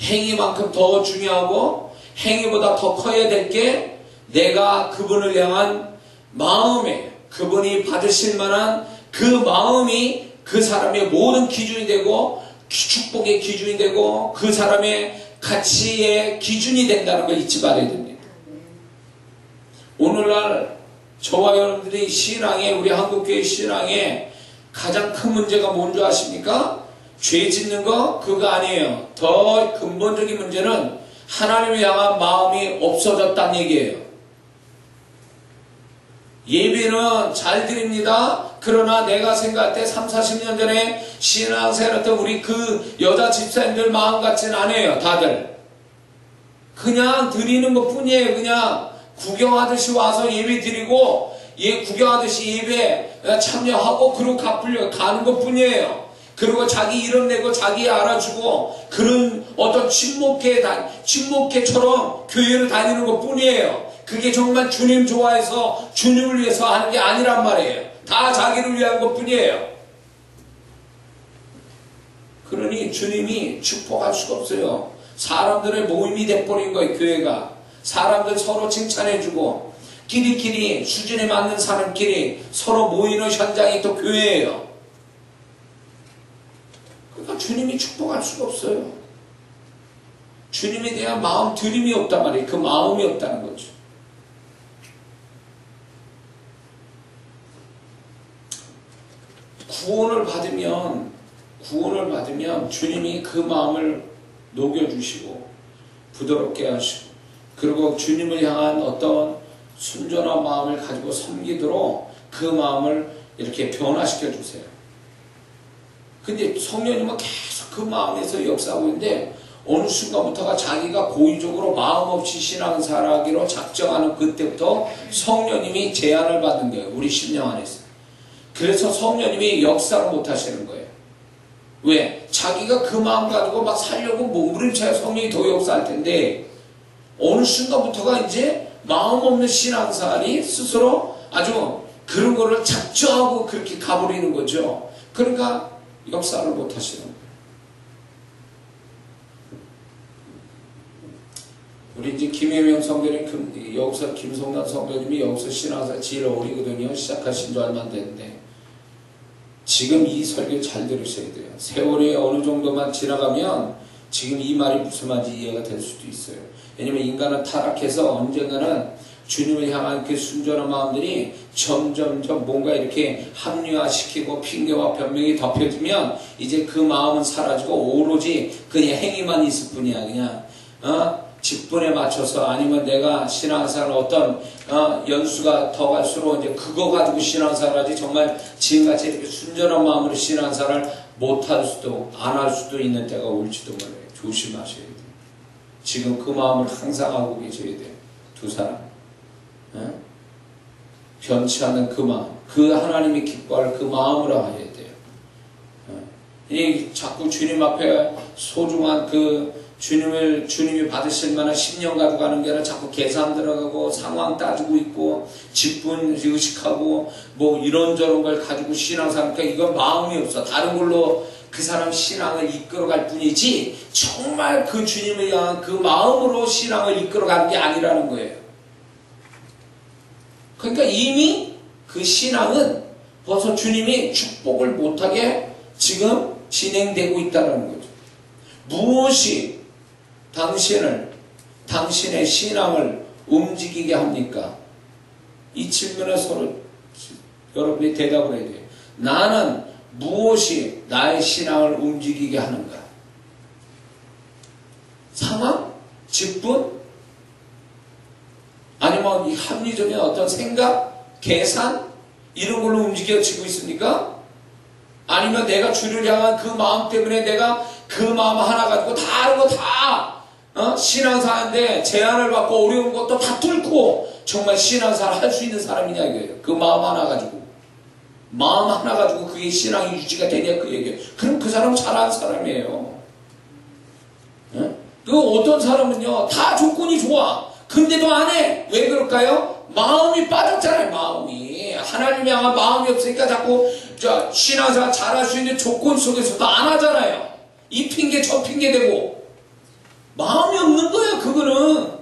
행위만큼 더 중요하고 행위보다 더 커야 될 게 내가 그분을 향한 마음에, 그분이 받으실 만한 그 마음이 그 사람의 모든 기준이 되고 축복의 기준이 되고 그 사람의 가치의 기준이 된다는 걸 잊지 말아야 됩니다. 오늘날 저와 여러분들이 신앙에, 우리 한국교회 신앙에 가장 큰 문제가 뭔지 아십니까? 죄 짓는 거 그거 아니에요. 더 근본적인 문제는 하나님을 향한 마음이 없어졌다는 얘기예요. 예배는 잘 드립니다. 그러나 내가 생각할 때 3, 40년 전에 신앙생활했던 우리 그 여자 집사님들 마음 같지는 않아요. 다들 그냥 드리는 것 뿐이에요. 그냥 구경하듯이 와서 예배 드리고 구경하듯이 예배 참여하고 그러고 갚으려 가는 것 뿐이에요. 그리고 자기 이름 내고 자기 알아주고 그런 어떤 친목회처럼 교회를 다니는 것 뿐이에요. 그게 정말 주님 좋아해서 주님을 위해서 하는 게 아니란 말이에요. 다 자기를 위한 것 뿐이에요. 그러니 주님이 축복할 수가 없어요. 사람들의 모임이 돼버린 거예요. 교회가 사람들 서로 칭찬해주고 끼리끼리 수준에 맞는 사람끼리 서로 모이는 현장이 또 교회예요. 그러니까 주님이 축복할 수가 없어요. 주님에 대한 마음 드림이 없단 말이에요. 그 마음이 없다는 거죠. 구원을 받으면 주님이 그 마음을 녹여주시고 부드럽게 하시고 그리고 주님을 향한 어떤 순전한 마음을 가지고 섬기도록 그 마음을 이렇게 변화시켜 주세요. 근데 성령님은 계속 그 마음에서 역사하고 있는데 어느 순간부터가 자기가 고의적으로 마음 없이 신앙생활하기로 작정하는 그때부터 성령님이 제한을 받는 거예요. 우리 심령 안에서. 그래서 성령님이 역사를 못 하시는 거예요. 왜? 자기가 그 마음 가지고 막 살려고 몸부림쳐야 성령이 더 역사할 텐데 어느 순간부터가 이제 마음 없는 신앙생활이 스스로 아주 그런 거를 작정하고 그렇게 가버리는 거죠. 그러니까 역사를 못 하시는 거예요. 우리 이제 김혜명 성도님, 여기서 김성남 성도님이 여기서 신앙생활 제일 어리거든요. 시작하신 지 얼마 안 됐는데 지금 이 설교 잘 들으셔야 돼요. 세월이 어느 정도만 지나가면 지금 이 말이 무슨 말인지 이해가 될 수도 있어요. 왜냐면 인간은 타락해서 언젠가는 주님을 향한 그 순전한 마음들이 점점점 뭔가 이렇게 합리화시키고 핑계와 변명이 덮여지면 이제 그 마음은 사라지고 오로지 그냥 행위만 있을 뿐이야. 그냥 직분에 맞춰서 아니면 내가 신앙생활 어떤 연수가 더 갈수록 이제 그거 가지고 신앙생활 하지 정말 지금같이 이렇게 순전한 마음으로 신앙생활을 못할 수도 안 할 수도 있는 때가 올지도 몰라요. 조심하셔야 돼요. 지금 그 마음을 항상 하고 계셔야 돼요. 두 사람 변치 않는 그 마음, 그 하나님이 기뻐할 그 마음으로 해야 돼요. 이 자꾸 주님 앞에 소중한 그 주님이 받으실 만한 10년 가지고 가는 게 아니라 자꾸 계산 들어가고 상황 따지고 있고 직분 의식하고 뭐 이런저런 걸 가지고 신앙생활하니까 이건 마음이 없어. 다른 걸로 그 사람 신앙을 이끌어갈 뿐이지 정말 그 주님을 향한 그 마음으로 신앙을 이끌어가는 게 아니라는 거예요. 그러니까 이미 그 신앙은 벌써 주님이 축복을 못하게 지금 진행되고 있다는 거죠. 무엇이 당신의 신앙을 움직이게 합니까? 이 질문에 서로 여러분이 대답을 해야 돼요. 나는 무엇이 나의 신앙을 움직이게 하는가? 상황? 직분? 아니면 이 합리적인 어떤 생각? 계산? 이런 걸로 움직여지고 있습니까? 아니면 내가 주를 향한 그 마음 때문에 내가 그 마음 하나 가지고 다른 거 다 신앙사인데 제한을 받고 어려운 것도 다 뚫고 정말 신앙사를 할 수 있는 사람이냐 이거예요. 그 마음 하나 가지고 그게 신앙이 유지가 되냐 그 얘기예요. 그럼 그 사람은 잘하는 사람이에요. 그 어떤 사람은요 다 조건이 좋아. 근데도 안 해. 왜 그럴까요? 마음이 빠졌잖아요. 마음이 하나님이 향한 마음이 없으니까 자꾸 신앙생활 잘할 수 있는 조건 속에서도 안 하잖아요. 이 핑계 저 핑계 대고 마음이 없는 거예요. 그거는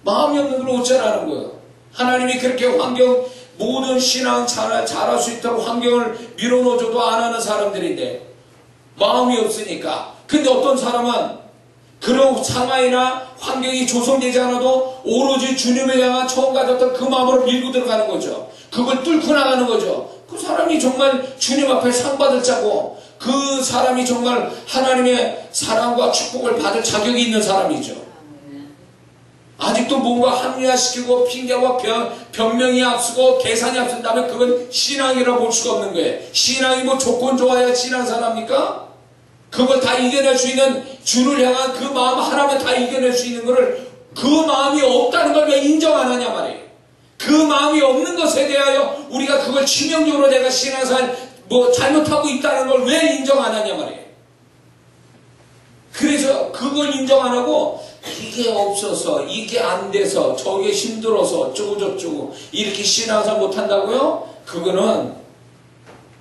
마음이 없는 걸 어쩌라는 거예요. 하나님이 그렇게 모든 신앙 잘할 수 있도록 환경을 밀어넣어줘도 안 하는 사람들인데 마음이 없으니까. 근데 어떤 사람은 그런 상황이나 환경이 조성되지 않아도 오로지 주님을 향한 처음 가졌던 그 마음으로 밀고 들어가는 거죠. 그걸 뚫고 나가는 거죠. 그 사람이 정말 주님 앞에 상 받을 자고 그 사람이 정말 하나님의 사랑과 축복을 받을 자격이 있는 사람이죠. 아직도 뭔가 합리화시키고 핑계와 변명이 앞서고 계산이 앞선다면 그건 신앙이라 볼 수가 없는 거예요. 신앙이 뭐 조건 좋아야 신앙사랍니까? 그걸 다 이겨낼 수 있는 주를 향한 그 마음 하나면 다 이겨낼 수 있는 것을 그 마음이 없다는 걸 왜 인정 안 하냐 말이에요. 그 마음이 없는 것에 대하여 우리가 그걸 치명적으로 내가 신앙생활 뭐 잘못하고 있다는 걸 왜 인정 안 하냐 말이에요. 그래서 그걸 인정 안 하고 이게 없어서 이게 안 돼서 저게 힘들어서 어쩌고저쩌고 이렇게 신앙생활 못한다고요? 그거는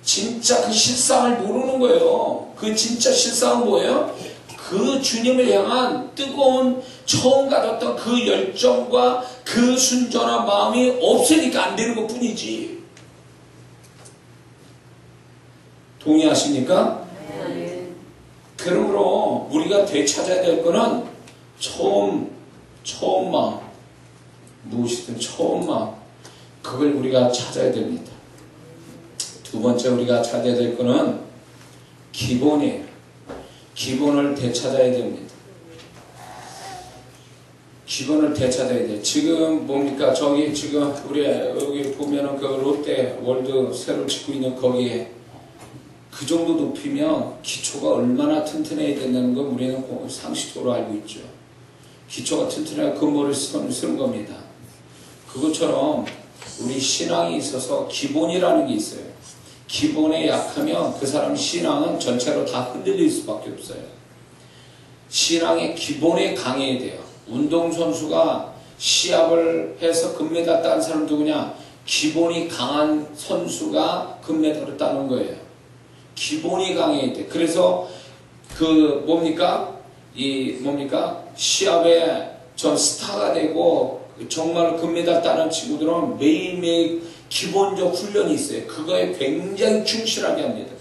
진짜 그 실상을 모르는 거예요. 그 진짜 실상은 뭐예요? 그 주님을 향한 뜨거운 처음 가졌던 그 열정과 그 순전한 마음이 없으니까 안 되는 것 뿐이지. 동의하십니까?
네.
그러므로 우리가 되찾아야 될 거는 처음 마음, 무엇이든 처음 마음, 그걸 우리가 찾아야 됩니다. 두 번째 우리가 찾아야 될 거는 기본이에요. 기본을 되찾아야 됩니다. 기본을 되찾아야 돼. 지금 뭡니까? 저기 지금 우리 여기 보면은 그 롯데 월드 새로 짓고 있는 거기에 그 정도 높이면 기초가 얼마나 튼튼해야 된다는 걸 우리는 상식적으로 알고 있죠. 기초가 튼튼해야 근본을 쓰는 겁니다. 그것처럼 우리 신앙이 있어서 기본이라는 게 있어요. 기본에 약하면 그 사람 신앙은 전체로 다 흔들릴 수밖에 없어요. 신앙의 기본에 강해야 돼요. 운동선수가 시합을 해서 금메달 딴 사람 누구냐? 기본이 강한 선수가 금메달을 따는 거예요. 기본이 강해야 돼. 그래서 그 뭡니까? 시합에 전 스타가 되고 정말 금메달 따는 친구들은 매일매일 기본적 훈련이 있어요. 그거에 굉장히 충실하게 합니다.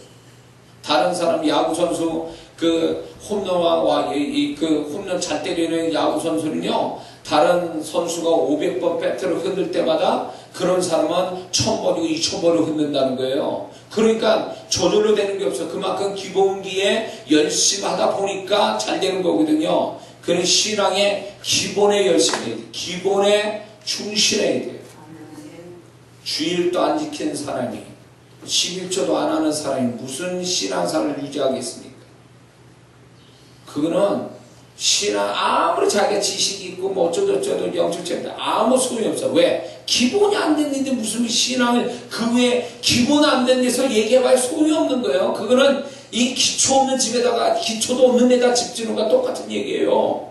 다른 사람 야구선수 그 홈런왕 그 홈런 잘 때리는 야구선수는요, 다른 선수가 500번 배트를 흔들 때마다 그런 사람은 1000번이고 2000번을 흔든다는 거예요. 그러니까 저절로 되는 게 없어. 그만큼 기본기에 열심히 하다 보니까 잘 되는 거거든요. 그런 신앙의 기본에 열심히 해야 돼. 기본에 충실해야 돼요. 주일도 안 지키는 사람이 11조도 안 하는 사람이 무슨 신앙사를 유지하겠습니까? 그거는 신앙 아무리 자기가 지식이 있고 뭐 어쩌고저쩌고 영적체인데 아무 소용이 없어. 왜? 기본이 안 됐는데 무슨 신앙을 그 외에 기본 안 된 데서 얘기해봐야 소용이 없는 거예요. 그거는 이 기초 없는 집에다가 기초도 없는 데다 집 지는 거랑 똑같은 얘기예요.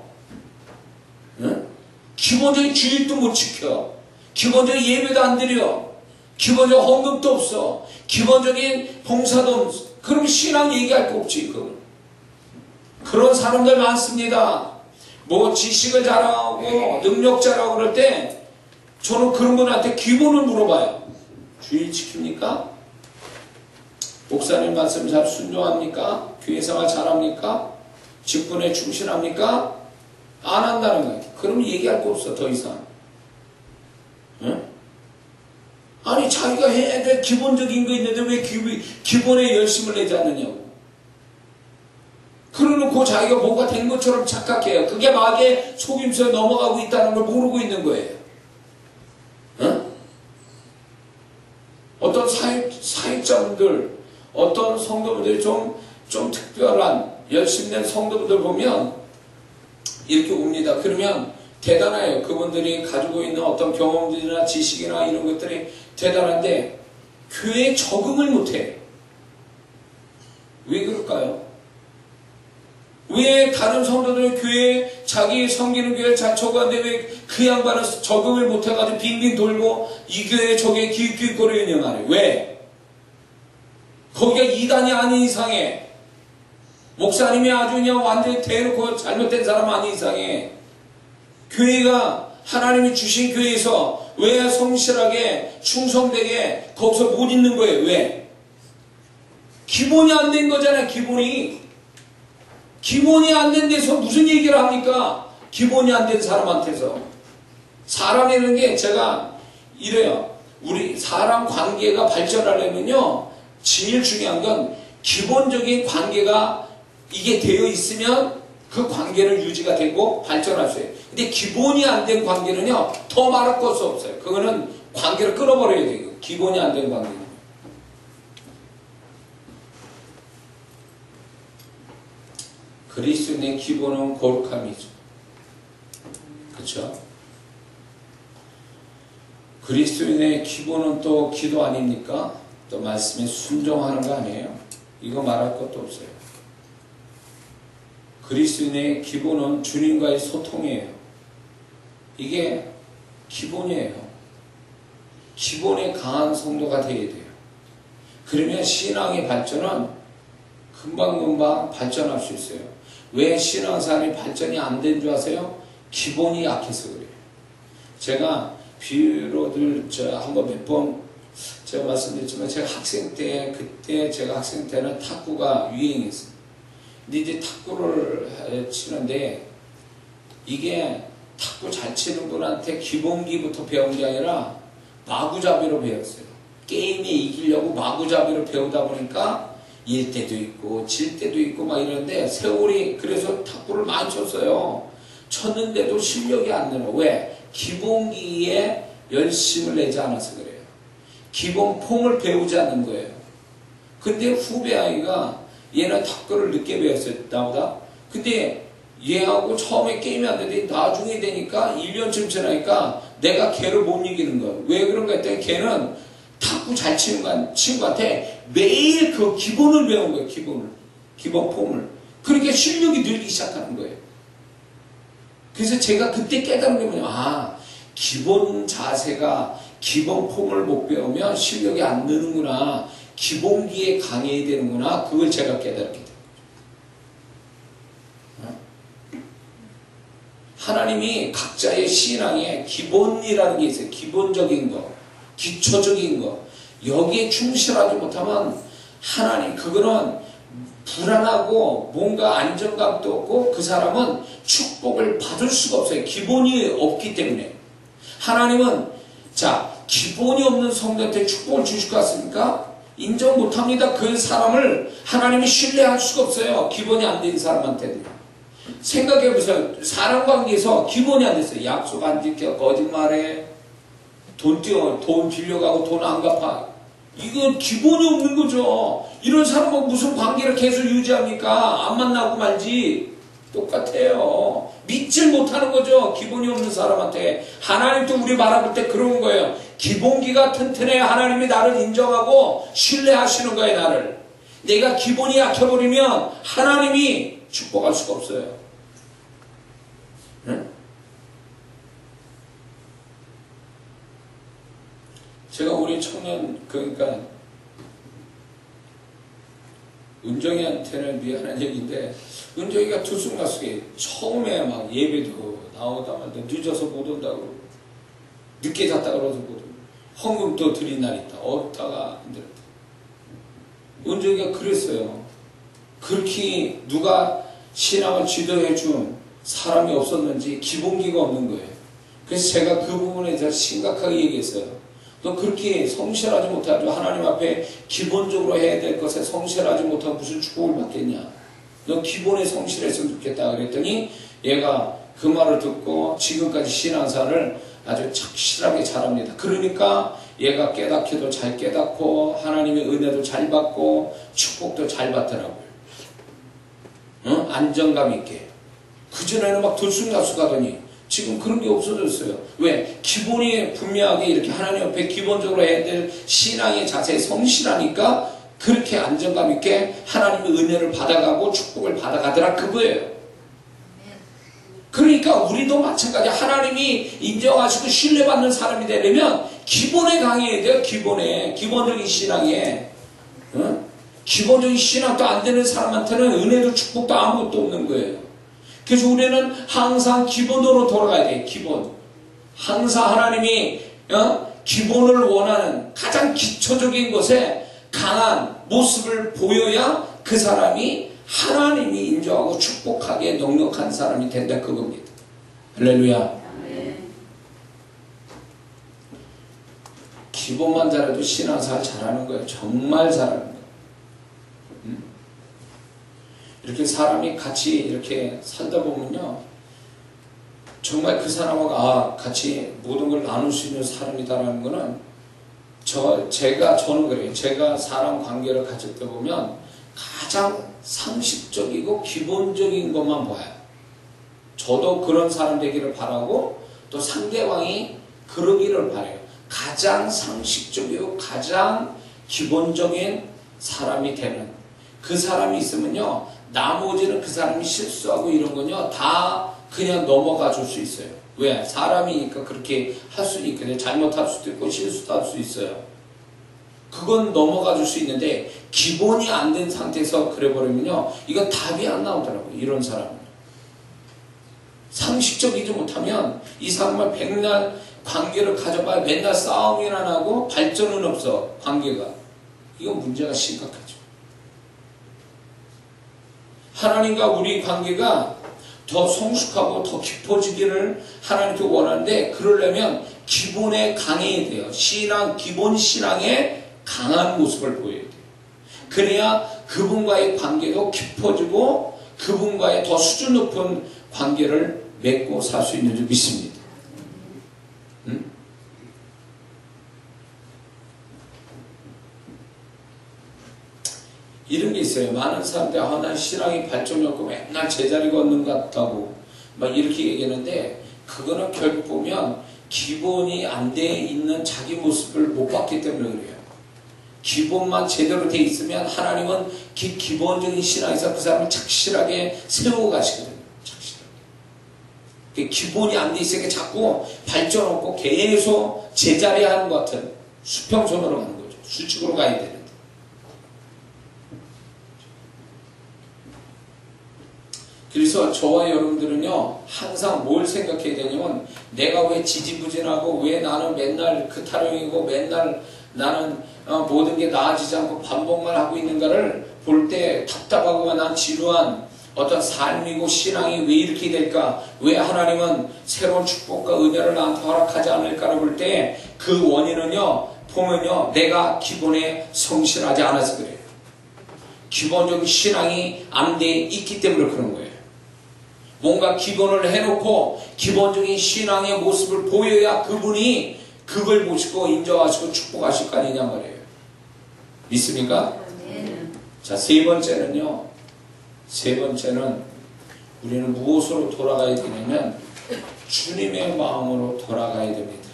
응? 기본적인 주일도 못 지켜. 기본적인 예배도 안 드려. 기본적인 헌금도 없어. 기본적인 봉사도 없어. 그럼 신앙 얘기할 거 없지. 그런 사람들 많습니다. 뭐 지식을 자랑하고 능력 자랑하고 그럴 때 저는 그런 분한테 기본을 물어봐요. 주일 지킵니까? 목사님 말씀 잘 순종합니까? 교회 생활 잘합니까? 직분에 충실합니까? 안 한다는 거예요. 그러면 얘기할 거 없어. 더 이상. 응? 아니 자기가 해야 될 기본적인 거 있는데 왜 기본에 열심을 내지 않느냐고. 그러놓고 자기가 뭐가 된 것처럼 착각해요. 그게 마귀의 속임수에 넘어가고 있다는 걸 모르고 있는 거예요. 응? 어떤 사역자분들, 어떤 성도분들이 좀 특별한 열심히 된 성도분들 보면 이렇게 옵니다. 그러면 대단해요. 그분들이 가지고 있는 어떤 경험들이나 지식이나 이런 것들이 대단한데 교회에 적응을 못해. 왜 그럴까요? 왜 다른 성도들은 교회에 자기 섬기는 교회를 잘 적응하는데 왜 그 양반은 적응을 못해가지고 빙빙 돌고 이 교회에 저게 기웃기웃거리느냐 말이에요. 왜? 거기가 이단이 아닌 이상에, 목사님이 아주 그냥 완전히 대놓고 잘못된 사람 아닌 이상에 교회가 하나님이 주신 교회에서 왜 성실하게 충성되게 거기서 못 있는 거예요? 왜? 기본이 안 된 거잖아요. 기본이 안 된 데서 무슨 얘기를 합니까? 기본이 안 된 사람한테서. 사람이라는 게 제가 이래요. 우리 사람 관계가 발전하려면요, 제일 중요한 건 기본적인 관계가 이게 되어 있으면 그 관계는 유지가 되고 발전할 수 있어요. 근데 기본이 안 된 관계는요, 더 말할 것수 없어요. 그거는 관계를 끊어버려야 돼요. 기본이 안 된 관계는. 그리스도인의 기본은 거룩함이죠. 그렇죠? 그리스도인의 기본은 또 기도 아닙니까? 또 말씀에 순종하는 거 아니에요? 이거 말할 것도 없어요. 그리스도인의 기본은 주님과의 소통이에요. 이게 기본이에요. 기본에 강한 성도가 되어야 돼요. 그러면 신앙의 발전은 금방금방 발전할 수 있어요. 왜 신앙생활이 발전이 안 된 줄 아세요? 기본이 약해서 그래요. 제가 비유로들 한번 몇 번 제가 말씀드렸지만, 제가 학생 때, 그때 제가 학생 때는 탁구가 유행했어요. 근데 이제 탁구를 치는데, 이게 탁구 잘 치는 분한테 기본기부터 배운 게 아니라 마구잡이로 배웠어요. 게임에 이기려고 마구잡이로 배우다 보니까 일 때도 있고 질 때도 있고 막 이러는데, 세월이 그래서 탁구를 많이 쳤어요. 쳤는데도 실력이 안 늘어. 왜? 기본기에 열심을 내지 않아서 그래요. 기본 폼을 배우지 않는 거예요. 근데 후배 아이가, 얘는 탁구를 늦게 배웠어요, 나보다. 근데 얘하고 처음에 게임이 안 되는데 나중에 되니까 1년쯤 지나니까 내가 걔를 못 이기는 거예요. 왜 그런가 했더니 걔는 탁구 잘 치는 친구한테 매일 그 기본을 배운 거예요. 기본 폼을. 그러니까 실력이 늘기 시작하는 거예요. 그래서 제가 그때 깨달은 게 뭐냐면, 기본 자세가, 기본 폼을 못 배우면 실력이 안 느는구나. 기본기에 강해야 되는구나. 그걸 제가 깨달았게 돼요. 하나님이 각자의 신앙에 기본이라는 게 있어요. 기본적인 거, 기초적인 거. 여기에 충실하지 못하면 하나님, 그거는 불안하고 뭔가 안정감도 없고, 그 사람은 축복을 받을 수가 없어요. 기본이 없기 때문에. 하나님은, 기본이 없는 성도한테 축복을 주실 것 같습니까? 인정 못합니다. 그 사람을 하나님이 신뢰할 수가 없어요. 기본이 안 된 사람한테는. 생각해보세요. 사람 관계에서 기본이 안 됐어요. 약속 안 지켜, 거짓말해, 돈 빌려가고 돈 안 갚아. 이건 기본이 없는 거죠. 이런 사람은 무슨 관계를 계속 유지합니까? 안 만나고 말지. 똑같아요. 믿질 못하는 거죠. 기본이 없는 사람한테. 하나님도 우리 바라볼 때 그런 거예요. 기본기가 튼튼해야 하나님이 나를 인정하고 신뢰하시는 거예요, 나를. 내가 기본이 약해버리면 하나님이 축복할 수가 없어요. 응? 제가 우리 청년, 그러니까 은정이한테는 미안한 얘기인데, 은정이가 들쑥날쑥해. 처음에 막 예배도 나오다 말다 늦어서 못 온다고, 늦게 잤다 그러서 못 오고, 헌금도 드린 날 있다, 없다가 힘들었다. 은정이가 그랬어요. 그렇게 누가 신앙을 지도해 준 사람이 없었는지 기본기가 없는 거예요. 그래서 제가 그 부분에 대해서 심각하게 얘기했어요. 너 그렇게 성실하지 못하고 하나님 앞에 기본적으로 해야 될 것에 성실하지 못하고 무슨 축복을 받겠냐. 너 기본에 성실했으면 좋겠다. 그랬더니 얘가 그 말을 듣고 지금까지 신앙생활을 아주 착실하게 잘합니다. 그러니까 얘가 깨닫기도 잘 깨닫고 하나님의 은혜도 잘 받고 축복도 잘 받더라고요. 응? 안정감 있게. 그전에는 막 들쑥날쑥하더니 지금 그런 게 없어졌어요. 왜? 기본이 분명하게 이렇게 하나님 앞에 기본적으로 해야 될 신앙의 자세에 성실하니까 그렇게 안정감 있게 하나님의 은혜를 받아가고 축복을 받아가더라, 그거예요. 그러니까 우리도 마찬가지. 하나님이 인정하시고 신뢰받는 사람이 되려면 기본에 강해야 돼요. 기본적인 신앙에. 응? 기본적인 신앙도 안 되는 사람한테는 은혜도 축복도 아무것도 없는 거예요. 그래서 우리는 항상 기본으로 돌아가야 돼. 기본. 항상 하나님이 기본을 원하는 가장 기초적인 것에 강한 모습을 보여야 그 사람이 하나님이 인정하고 축복하기에 넉넉한 사람이 된다, 그겁니다. 할렐루야. 기본만 잘해도 신앙생활 잘하는 거예요. 정말 잘하는 거예요. 이렇게 사람이 같이 이렇게 살다 보면요, 정말 그 사람하고 같이 모든 걸 나눌 수 있는 사람이다라는 거는 저는 그래요. 제가 사람 관계를 가질 때 보면 가장 상식적이고 기본적인 것만 봐요. 저도 그런 사람 되기를 바라고 또 상대방이 그러기를 바라요. 가장 상식적이고 가장 기본적인 사람이 되는 그 사람이 있으면요, 나머지는 그 사람이 실수하고 이런 건요 다 그냥 넘어가 줄 수 있어요. 왜? 사람이니까 그렇게 할 수 있거든요. 잘못할 수도 있고 실수도 할 수 있어요. 그건 넘어가 줄 수 있는데 기본이 안 된 상태에서 그래 버리면요, 이건 답이 안 나오더라고요. 이런 사람은 상식적이지 못하면 이 사람은 백날 관계를 가져봐야 맨날 싸움이나 나고 발전은 없어. 관계가. 이건 문제가 심각하죠. 하나님과 우리 관계가 더 성숙하고 더 깊어지기를 하나님께 원하는데, 그러려면 기본에 강해야 돼요. 기본 신앙에 강한 모습을 보여야 돼요. 그래야 그분과의 관계도 깊어지고 그분과의 더 수준 높은 관계를 맺고 살 수 있는 줄 믿습니다. 응? 이런 게 있어요. 많은 사람들이 난 신앙이 발전이 없고 맨날 제자리 걷는 것 같다고 막 이렇게 얘기하는데, 그거는 결국 보면 기본이 안 돼 있는 자기 모습을 못 봤기 때문에 그래요. 기본만 제대로 돼 있으면 하나님은 기본적인 신앙에서 그 사람을 착실하게 세우고 가시거든요. 착실하게. 기본이 안 돼 있으니까 자꾸 발전 없고 계속 제자리 하는 것 같은 수평선으로 가는 거죠. 수직으로 가야 되는데. 그래서 저와 여러분들은요, 항상 뭘 생각해야 되냐면, 내가 왜 지지부진하고 왜 나는 맨날 그 타령이고 맨날 나는 모든 게 나아지지 않고 반복만 하고 있는가를 볼 때 답답하고 난 지루한 어떤 삶이고 신앙이 왜 이렇게 될까? 왜 하나님은 새로운 축복과 은혜를 나한테 허락하지 않을까를 볼 때 그 원인은요, 보면요, 내가 기본에 성실하지 않아서 그래요. 기본적인 신앙이 안 돼 있기 때문에 그런 거예요. 뭔가 기본을 해놓고 기본적인 신앙의 모습을 보여야 그분이 그걸 보시고 인정하시고 축복하실 거 아니냐 말이에요. 믿습니까? 자, 세 번째는 우리는 무엇으로 돌아가야 되냐면 주님의 마음으로 돌아가야 됩니다.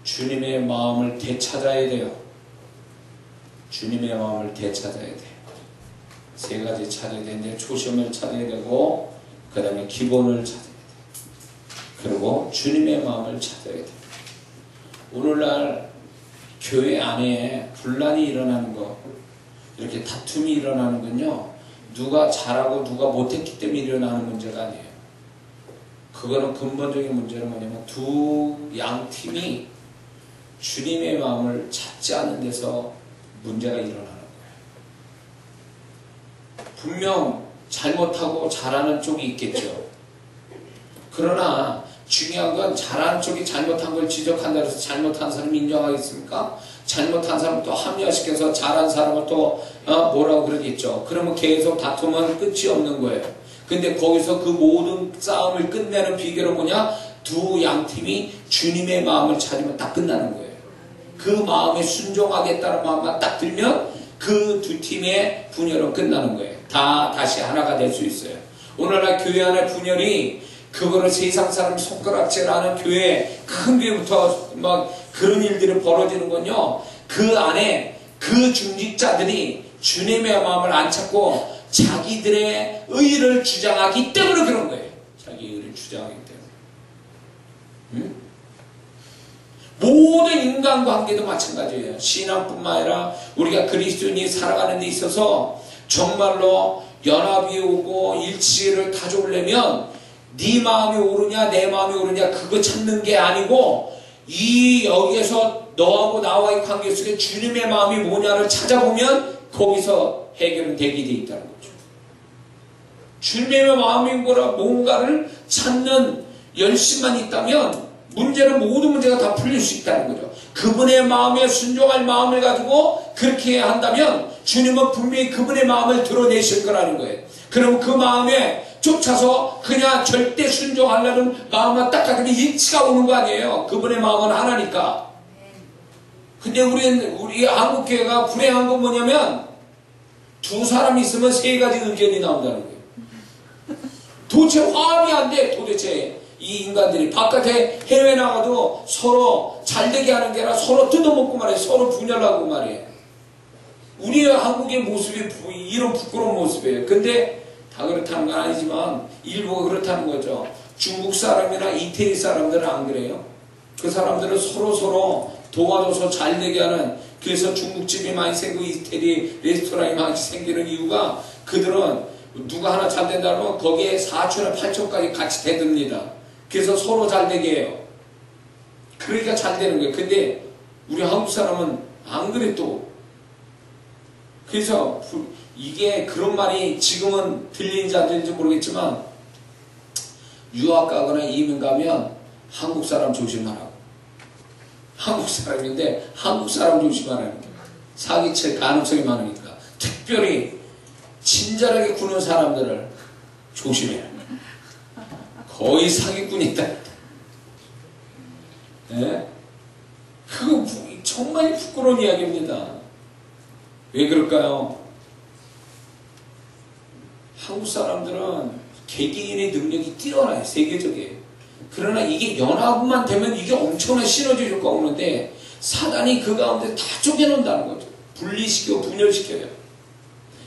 주님의 마음을 되찾아야 돼요. 주님의 마음을 되찾아야 돼요. 세 가지 찾아야 되는데, 초심을 찾아야 되고, 그 다음에 기본을 찾아야 돼요. 그리고 주님의 마음을 찾아야 돼요. 오늘날 교회 안에 분란이 일어나는 거, 이렇게 다툼이 일어나는 건요, 누가 잘하고 누가 못했기 때문에 일어나는 문제가 아니에요. 그거는 근본적인 문제는 뭐냐면 두 양 팀이 주님의 마음을 찾지 않는 데서 문제가 일어나는 거예요. 분명 잘못하고 잘하는 쪽이 있겠죠. 그러나 중요한 건 잘하는 쪽이 잘못한 걸 지적한다고 해서 잘못한 사람을 인정하겠습니까? 잘못한 사람을 또 합리화시켜서 잘한 사람을 또 뭐라고 그러겠죠. 그러면 계속 다툼은 끝이 없는 거예요. 근데 거기서 그 모든 싸움을 끝내는 비결은 뭐냐? 두 양팀이 주님의 마음을 찾으면 딱 끝나는 거예요. 그 마음에 순종하겠다는 마음만 딱 들면 그 두 팀의 분열은 끝나는 거예요. 다시 하나가 될 수 있어요. 오늘날 교회 안의 분열이 그거를 세상 사람 손가락질하는 교회, 큰 교회부터 막 그런 일들이 벌어지는 건요, 그 안에 그 중직자들이 주님의 마음을 안 찾고 자기들의 의를 주장하기 때문에 그런 거예요. 자기 의를 주장하기 때문에. 응? 모든 인간관계도 마찬가지예요. 신앙뿐만 아니라 우리가 그리스도인이 살아가는 데 있어서 정말로 연합이 오고 일치를 가져오려면 네 마음이 오르냐 내 마음이 오르냐 그거 찾는 게 아니고, 여기에서 너하고 나와의 관계 속에 주님의 마음이 뭐냐를 찾아보면 거기서 해결은 되게 돼 있다는 거죠. 주님의 마음인 거라 뭔가를 찾는 열심만 있다면 모든 문제가 다 풀릴 수 있다는 거죠. 그분의 마음에 순종할 마음을 가지고 그렇게 한다면 주님은 분명히 그분의 마음을 드러내실 거라는 거예요. 그럼 그 마음에 쫓아서 그냥 절대 순종하려는 마음만 딱 가지고 일치가 오는 거 아니에요. 그분의 마음은 하나니까. 근데 우리 한국교회가 불행한 건 뭐냐면 두 사람이 있으면 세 가지 의견이 나온다는 거예요. 도대체 화합이 안 돼. 도대체 이 인간들이 바깥에 해외 나가도 서로 잘되게 하는 게 아니라 서로 뜯어먹고 말이에요. 서로 분열하고 말이에요. 우리 한국의 모습이 이런 부끄러운 모습이에요. 근데 다 그렇다는 건 아니지만 일부가 그렇다는 거죠. 중국 사람이나 이태리 사람들은 안 그래요. 그 사람들은 서로 도와줘서 잘되게 하는, 그래서 중국집이 많이 생기고 이태리 레스토랑이 많이 생기는 이유가 그들은 누가 하나 잘 된다면 거기에 4초나 8초까지 같이 대듭니다. 그래서 서로 잘되게 해요. 그러니까 잘 되는 거예요. 근데 우리 한국 사람은 안 그래 또. 그래서 이게 그런 말이 지금은 들리는지 안 들리는지 모르겠지만 유학 가거나 이민 가면 한국 사람 조심하라고. 한국 사람인데 한국 사람 조심하라는 거예요. 사기칠 가능성이 많으니까. 특별히 친절하게 구는 사람들을 조심해라. 거의 사기꾼이다. 네? 그거 정말 부끄러운 이야기입니다. 왜 그럴까요? 한국 사람들은 개개인의 능력이 뛰어나요. 세계적이에요. 그러나 이게 연합만 되면 이게 엄청난 시너지 효과가 오는데 사단이 그 가운데 다 쪼개놓는다는 거죠. 분리시켜 분열시켜요.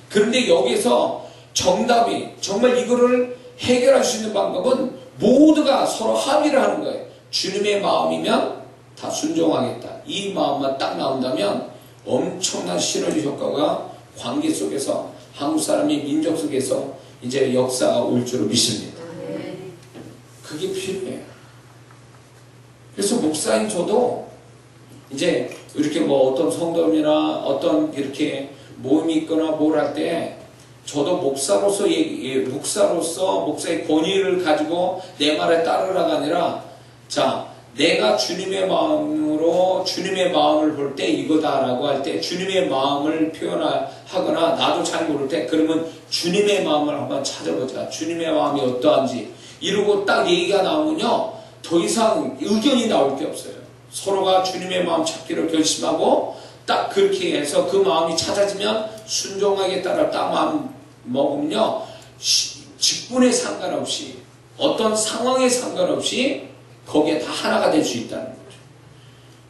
그런데 여기서 정답이 정말 이거를 해결할 수 있는 방법은 모두가 서로 합의를 하는 거예요. 주님의 마음이면 다 순종하겠다. 이 마음만 딱 나온다면 엄청난 시너지 효과가 관계 속에서 한국 사람이 민족 속에서 이제 역사가 올 줄을 믿습니다. 그게 필요해요. 그래서 목사인 저도 이제 이렇게 뭐 어떤 성도님이나 어떤 이렇게 모임이 있거나 뭘 할 때 저도 목사로서 목사의 권위를 가지고 내 말에 따르라가 아니라 자, 내가 주님의 마음으로 주님의 마음을 볼 때 이거다라고 할 때 주님의 마음을 표현하거나 나도 잘 모를 때 그러면 주님의 마음을 한번 찾아보자. 주님의 마음이 어떠한지 이러고 딱 얘기가 나오면요 더 이상 의견이 나올 게 없어요. 서로가 주님의 마음 찾기를 결심하고 딱 그렇게 해서 그 마음이 찾아지면 순종하겠다를 딱 마음 먹으면요 직분에 상관없이 어떤 상황에 상관없이 거기에 다 하나가 될 수 있다는 거죠.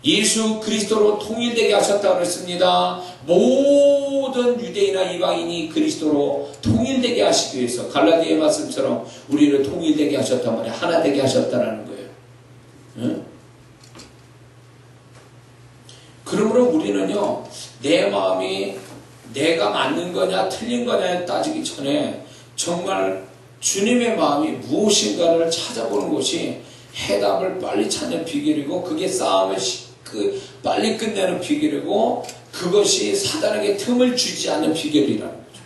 예수 그리스도로 통일되게 하셨다고 그랬습니다. 모든 유대인이나 이방인이 그리스도로 통일되게 하시기 위해서 갈라디아의 말씀처럼 우리를 통일되게 하셨단 말이에요. 하나 되게 하셨다는 거예요. 응? 그러므로 우리는요 내 마음이 내가 맞는 거냐 틀린 거냐에 따지기 전에 정말 주님의 마음이 무엇인가를 찾아보는 것이 해답을 빨리 찾는 비결이고 그게 싸움을 빨리 끝내는 비결이고 그것이 사단에게 틈을 주지 않는 비결이라는 거죠.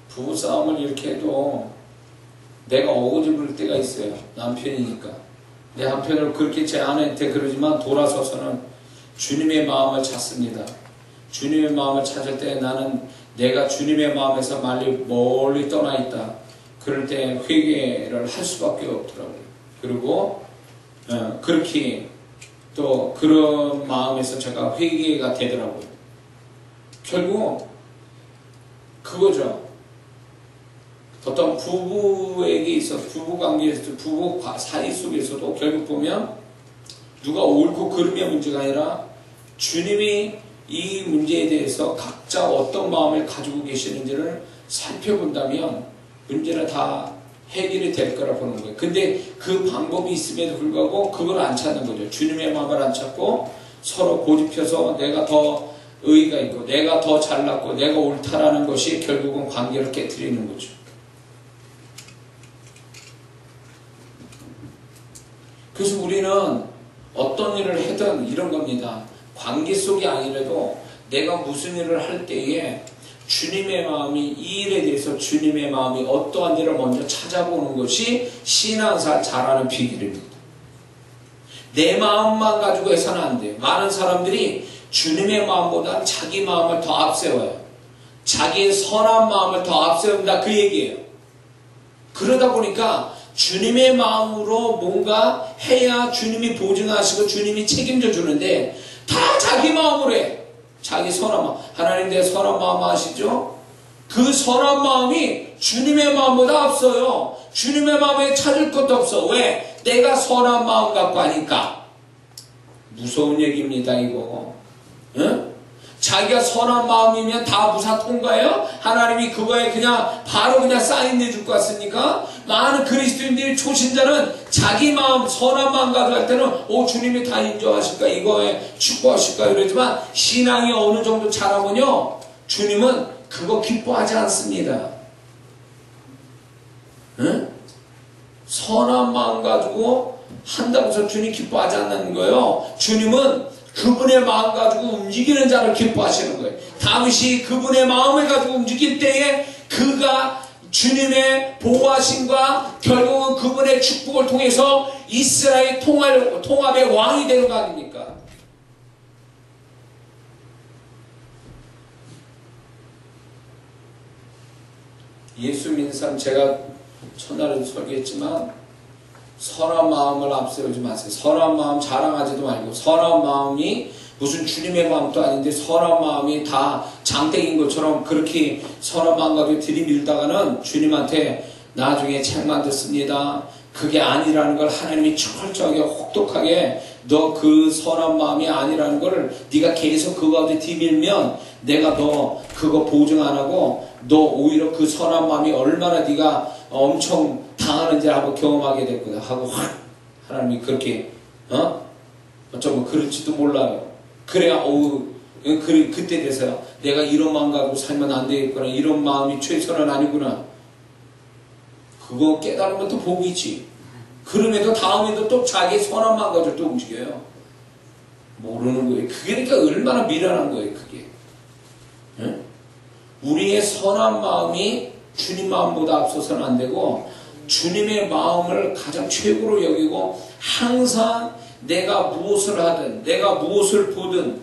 부부싸움을 이렇게 해도 내가 어거지 부를 때가 있어요. 남편이니까. 내 한편으로 그렇게 제 아내한테 그러지만 돌아서서는 주님의 마음을 찾습니다. 주님의 마음을 찾을 때 나는 내가 주님의 마음에서 멀리 떠나 있다. 그럴 때 회개를 할 수밖에 없더라고요. 그리고 그렇게 또 그런 마음에서 제가 회개가 되더라고요. 결국 그거죠. 어떤 부부에게 있어서 부부관계에서 부부 사이 속에서도 결국 보면 누가 옳고 그름의 문제가 아니라 주님이 이 문제에 대해서 각자 어떤 마음을 가지고 계시는지를 살펴본다면 문제는 다 해결이 될 거라 보는 거예요. 근데 그 방법이 있음에도 불구하고 그걸 안 찾는 거죠. 주님의 마음을 안 찾고 서로 고집해서 내가 더 의의가 있고 내가 더 잘났고 내가 옳다라는 것이 결국은 관계를 깨트리는 거죠. 그래서 우리는 어떤 일을 해든 이런 겁니다. 관계 속이 아니라도 내가 무슨 일을 할 때에 주님의 마음이 이 일에 대해서 주님의 마음이 어떠한지를 먼저 찾아보는 것이 신앙생활 잘하는 비결입니다. 내 마음만 가지고 해서는 안 돼요. 많은 사람들이 주님의 마음보다 자기 마음을 더 앞세워요. 자기의 선한 마음을 더 앞세운다 그 얘기예요. 그러다 보니까 주님의 마음으로 뭔가 해야 주님이 보증하시고 주님이 책임져 주는데 다 자기 마음으로 해. 자기 선한 마음. 하나님 내 선한 마음 아시죠? 그 선한 마음이 주님의 마음보다 앞서요. 주님의 마음에 찾을 것도 없어. 왜? 내가 선한 마음 갖고 하니까. 무서운 얘기입니다 이거. 응? 자기가 선한 마음이면 다 무사 통과해요? 하나님이 그거에 그냥 바로 그냥 사인 내줄 것 같습니까? 많은 그리스도인들이 초신자는 자기 마음 선한 마음 가지고 할 때는 주님이 다 인정하실까? 이거에 축복하실까? 이러지만 신앙이 어느 정도 자라면요 주님은 그거 기뻐하지 않습니다. 응? 선한 마음 가지고 한다고 해서 주님 기뻐하지 않는 거예요. 주님은 그분의 마음 가지고 움직이는 자를 기뻐하시는 거예요. 다윗이 그분의 마음을 가지고 움직일 때에 그가 주님의 보호하심과 결국은 그분의 축복을 통해서 이스라엘 통합의 왕이 되는 거 아닙니까? 예수 믿는 사람, 제가 첫날에도 설교했지만 선한 마음을 앞세우지 마세요. 선한 마음 자랑하지도 말고, 선한 마음이 무슨 주님의 마음도 아닌데 선한 마음이 다 장땡인 것처럼 그렇게 선한 마음 가지고 들이밀다가는 주님한테 나중에 책만 듣습니다. 그게 아니라는 걸 하나님이 철저하게 혹독하게 너 그 선한 마음이 아니라는 걸 네가 계속 그거 가지고 들이밀면 내가 너 그거 보증 안 하고 너 오히려 그 선한 마음이 얼마나 네가 엄청 당하는지 한번 경험하게 될 거다 하고 하나님이 그렇게 어쩌면 그럴지도 몰라요. 그래야 그때 돼서 내가 이런 마음 가지고 살면 안 되겠구나, 이런 마음이 최선은 아니구나, 그거 깨달으면 또 복이지. 그럼에도 다음에도 또 자기의 선한 마음 가지고 또 움직여요. 모르는 거예요. 그게 그러니까 얼마나 미련한 거예요 그게. 응? 우리의 선한 마음이 주님 마음보다 앞서서는 안 되고 주님의 마음을 가장 최고로 여기고 항상 내가 무엇을 하든 내가 무엇을 보든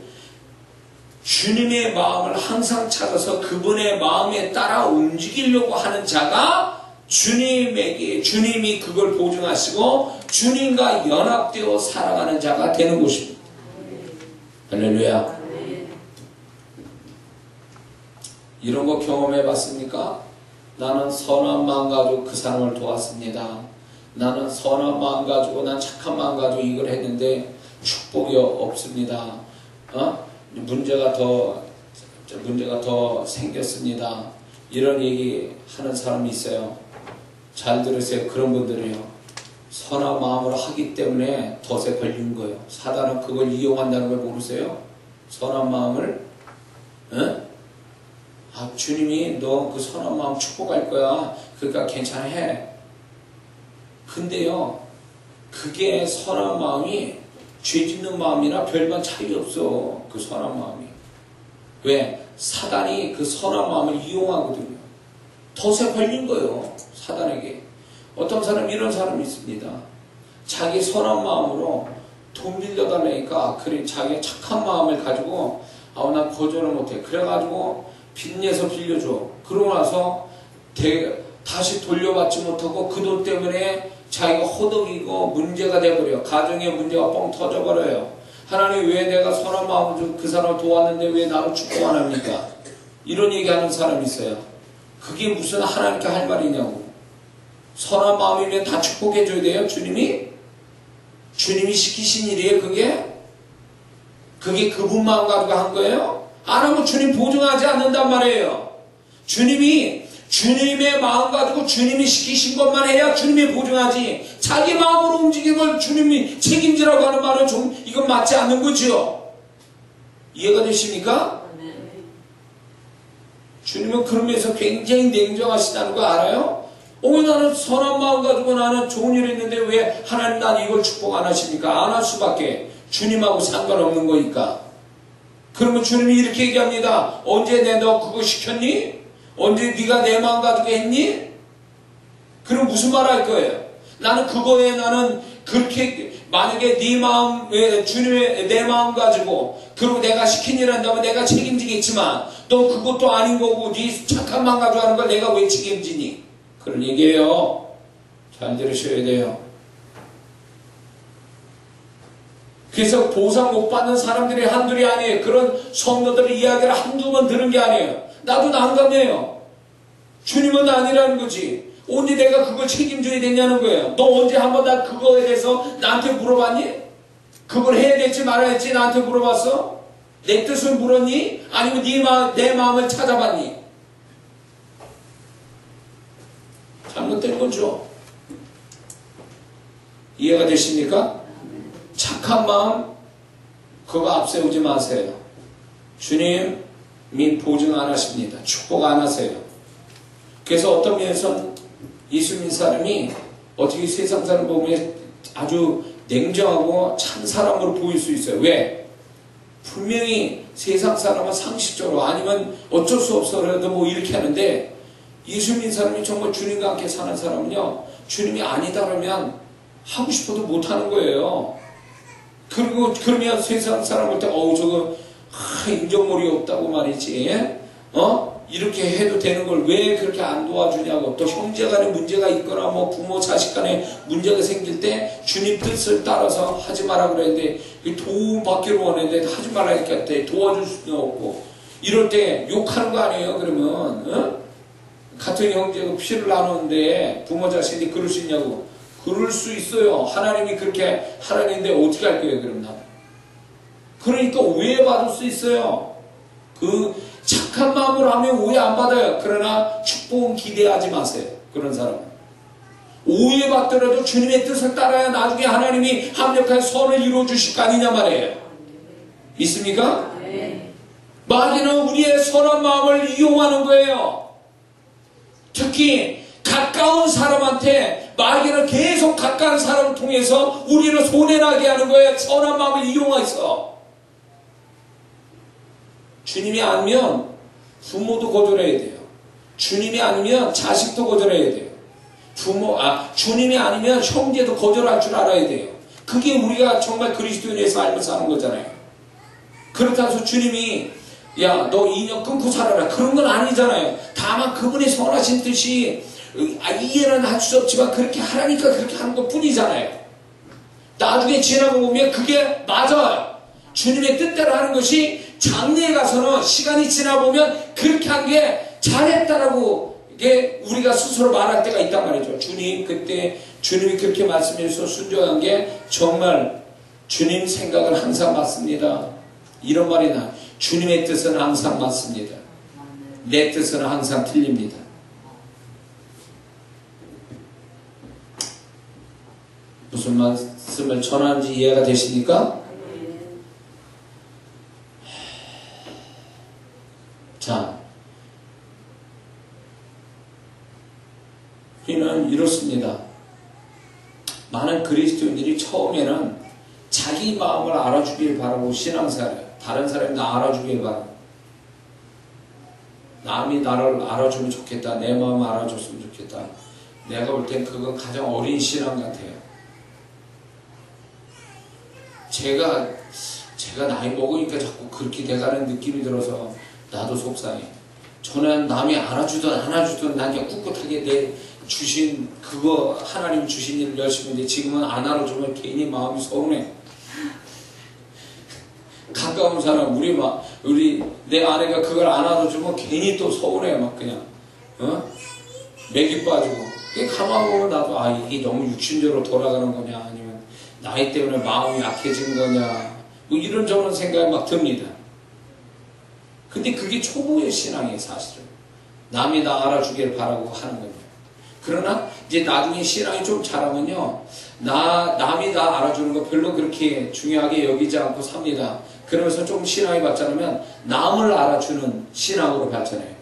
주님의 마음을 항상 찾아서 그분의 마음에 따라 움직이려고 하는 자가 주님이 그걸 보증하시고 주님과 연합되어 살아가는 자가 되는 것입니다. 할렐루야. 이런 거 경험해 봤습니까? 나는 선한 마음 가지고 그 사람을 도왔습니다. 나는 선한 마음 가지고 난 착한 마음 가지고 이걸 했는데 축복이 없습니다. 문제가 더 생겼습니다. 이런 얘기 하는 사람이 있어요. 잘 들으세요. 그런 분들이요, 선한 마음으로 하기 때문에 덫에 걸린 거예요. 사단은 그걸 이용한다는 걸 모르세요? 선한 마음을. 주님이 너 그 선한 마음 축복할 거야. 그러니까 괜찮아 해. 근데요, 그게 선한 마음이 죄 짓는 마음이나 별반 차이 없어. 그 선한 마음이. 왜? 사단이 그 선한 마음을 이용하거든요. 덫에 걸린 거예요. 사단에게. 어떤 사람, 이런 사람이 있습니다. 자기 선한 마음으로 돈 빌려달라니까 그래 자기 착한 마음을 가지고 난 거절을 못해. 그래가지고 빚내서 빌려줘. 그러고 나서 다시 돌려받지 못하고 그 돈 때문에 자기가 호덕이고 문제가 돼버려요. 가정에 문제가 뻥 터져버려요. 하나님 왜 내가 선한 마음으로 그 사람을 도왔는데 왜 나를 축복 안 합니까? 이런 얘기하는 사람이 있어요. 그게 무슨 하나님께 할 말이냐고. 선한 마음이면 다 축복해줘야 돼요. 주님이 시키신 일이에요. 그게 그분 마음 가지고 한 거예요? 안 하면 주님 보증하지 않는단 말이에요. 주님의 마음 가지고 주님이 시키신 것만 해야 주님이 보증하지, 자기 마음으로 움직이는 걸 주님이 책임지라고 하는 말은 이건 맞지 않는 거죠. 이해가 되십니까? 주님은 그런 면에서 굉장히 냉정하시다는 거 알아요? 나는 선한 마음 가지고 나는 좋은 일 했는데 왜 하나님 난 이걸 축복 안 하십니까? 안 할 수밖에. 주님하고 상관없는 거니까. 그러면 주님이 이렇게 얘기합니다. 언제 너 그거 시켰니? 언제 네가 내 마음 가지고 했니? 그럼 무슨 말 할 거예요? 나는 그거에 나는 그렇게 만약에 네 마음, 주님의 내 마음 가지고 그리고 내가 시킨 일 한다면 내가 책임지겠지만 너 그것도 아닌 거고 네 착한 마음 가지고 하는 걸 내가 왜 책임지니? 그런 얘기예요. 잘 들으셔야 돼요. 그래서 보상 못 받는 사람들이 한둘이 아니에요. 그런 성도들의 이야기를 한두 번 들은 게 아니에요. 나도 난감해요. 주님은 아니라는 거지. 언제 내가 그걸 책임져야 되냐는 거예요. 너 언제 한번 나 그거에 대해서 나한테 물어봤니? 그걸 해야 될지 말아야 될지 나한테 물어봤어? 내 뜻을 물었니? 아니면 내 마음을 찾아봤니? 잘못된 거죠. 이해가 되십니까? 착한 마음 그거 앞세우지 마세요. 주님이 보증 안 하십니다. 축복 안 하세요. 그래서 어떤 면에서는 예수님 사람이 어떻게 세상 사람 보면 아주 냉정하고 참 사람으로 보일 수 있어요. 왜? 분명히 세상 사람은 상식적으로 아니면 어쩔 수 없어라도 뭐 이렇게 하는데 예수님 사람이 정말 주님과 함께 사는 사람은요, 주님이 아니다 그러면 하고 싶어도 못하는 거예요. 그리고 그러면 세상 사람 볼 때 저거 인정머리 없다고 말이지, 이렇게 해도 되는 걸 왜 그렇게 안 도와주냐고. 또 형제간에 문제가 있거나 뭐 부모 자식 간에 문제가 생길 때 주님 뜻을 따라서 하지 마라 그랬는데 도움 받기를 원했는데 하지 말라니까 도와줄 수는 없고, 이럴 때 욕하는 거 아니에요? 그러면 같은 형제가 피를 나누는데 부모 자식이 그럴 수 있냐고. 그럴 수 있어요. 하나님이 그렇게 하라는데 어떻게 할 거예요, 그럼 나는? 그러니까 오해받을 수 있어요. 그 착한 마음으로 하면 오해 안 받아요. 그러나 축복은 기대하지 마세요. 그런 사람은. 오해받더라도 주님의 뜻을 따라야 나중에 하나님이 합력한 선을 이루어주실 거 아니냐 말이에요. 있습니까? 네. 마귀는 우리의 선한 마음을 이용하는 거예요. 특히 가까운 사람한테 마귀는 계속 가까운 사람을 통해서 우리를 손해나게 하는 거예요. 선한 마음을 이용해서. 주님이 아니면 부모도 거절해야 돼요. 주님이 아니면 자식도 거절해야 돼요. 주님이 아니면 형제도 거절할 줄 알아야 돼요. 그게 우리가 정말 그리스도인의 삶을 사는 거잖아요. 그렇다고 해서 주님이 야, 너 인연 끊고 살아라, 그런 건 아니잖아요. 다만 그분의 선하신 뜻이 이해는 할 수 없지만 그렇게 하라니까 그렇게 하는 것 뿐이잖아요. 나중에 지나고 보면 그게 맞아요. 주님의 뜻대로 하는 것이 장래에 가서는 시간이 지나 보면 그렇게 한 게 잘했다라고 이게 우리가 스스로 말할 때가 있단 말이죠. 주님 그때 주님이 그렇게 말씀해서 순종한 게 정말 주님 생각은 항상 맞습니다. 이런 말이 나. 주님의 뜻은 항상 맞습니다. 내 뜻은 항상 틀립니다. 무슨 말씀을 전하는지 이해가 되십니까? 자, 우리는 이렇습니다. 많은 그리스도인들이 처음에는 자기 마음을 알아주길 바라고 신앙생활을, 다른 사람이 나 알아주길 바라고, 남이 나를 알아주면 좋겠다, 내 마음을 알아줬으면 좋겠다. 내가 볼 땐 그건 가장 어린 신앙 같아요. 제가 나이 먹으니까 자꾸 그렇게 돼가는 느낌이 들어서 나도 속상해. 저는 남이 알아주든 안 알아주든 난 그냥 꿋꿋하게 내 주신 그거 하나님 주신 일을 열심히 했는데 지금은 안 알아주면 괜히 마음이 서운해. 가까운 사람 내 아내가 그걸 안 알아주면 괜히 또 서운해. 막 그냥 맥이 빠지고. 가만 보면 나도 이게 너무 육신적으로 돌아가는 거냐, 아니면 나이 때문에 마음이 약해진 거냐, 뭐 이런저런 생각이 막 듭니다. 근데 그게 초보의 신앙이에요. 사실은 남이 나 알아주길 바라고 하는 겁니다. 그러나 이제 나중에 신앙이 좀 자라면요, 남이 나 알아주는 거 별로 그렇게 중요하게 여기지 않고 삽니다. 그러면서 좀 신앙이 발전하면 남을 알아주는 신앙으로 발전해요.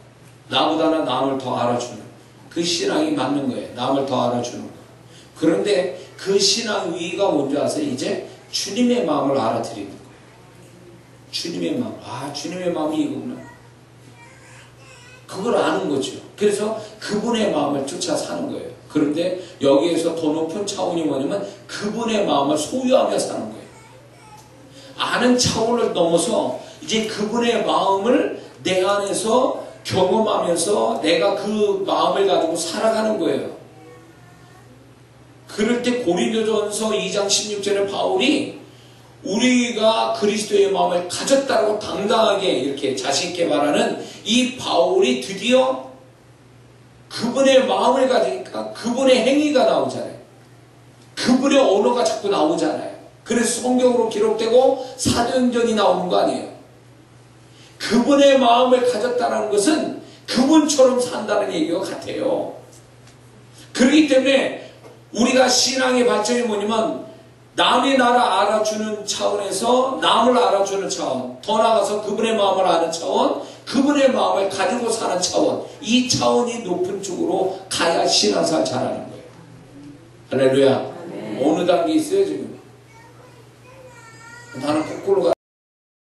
나보다는 남을 더 알아주는 그 신앙이 맞는 거예요. 남을 더 알아주는 거. 그런데 그 신앙 위가 뭔지 아세요? 이제 주님의 마음을 알아들이는 거예요. 주님의 마음. 아, 주님의 마음이 이거구나. 그걸 아는 거죠. 그래서 그분의 마음을 쫓아 사는 거예요. 그런데 여기에서 더 높은 차원이 뭐냐면 그분의 마음을 소유하며 사는 거예요. 아는 차원을 넘어서 이제 그분의 마음을 내 안에서 경험하면서 내가 그 마음을 가지고 살아가는 거예요. 그럴 때 고린도전서 2장 16절에 바울이 우리가 그리스도의 마음을 가졌다고 당당하게 이렇게 자신있게 말하는 이 바울이 드디어 그분의 마음을 가지니까 그분의 행위가 나오잖아요. 그분의 언어가 자꾸 나오잖아요. 그래서 성경으로 기록되고 사도행전이 나오는 거 아니에요. 그분의 마음을 가졌다는 것은 그분처럼 산다는 얘기와 같아요. 그렇기 때문에 우리가 신앙의 발전이 뭐냐면 남이 나를 알아주는 차원에서 남을 알아주는 차원, 더 나아가서 그분의 마음을 아는 차원, 그분의 마음을 가지고 사는 차원, 이 차원이 높은 쪽으로 가야 신앙생활 잘하는 거예요. 할렐루야. 네. 어느 단계 있어요 지금? 나는 거꾸로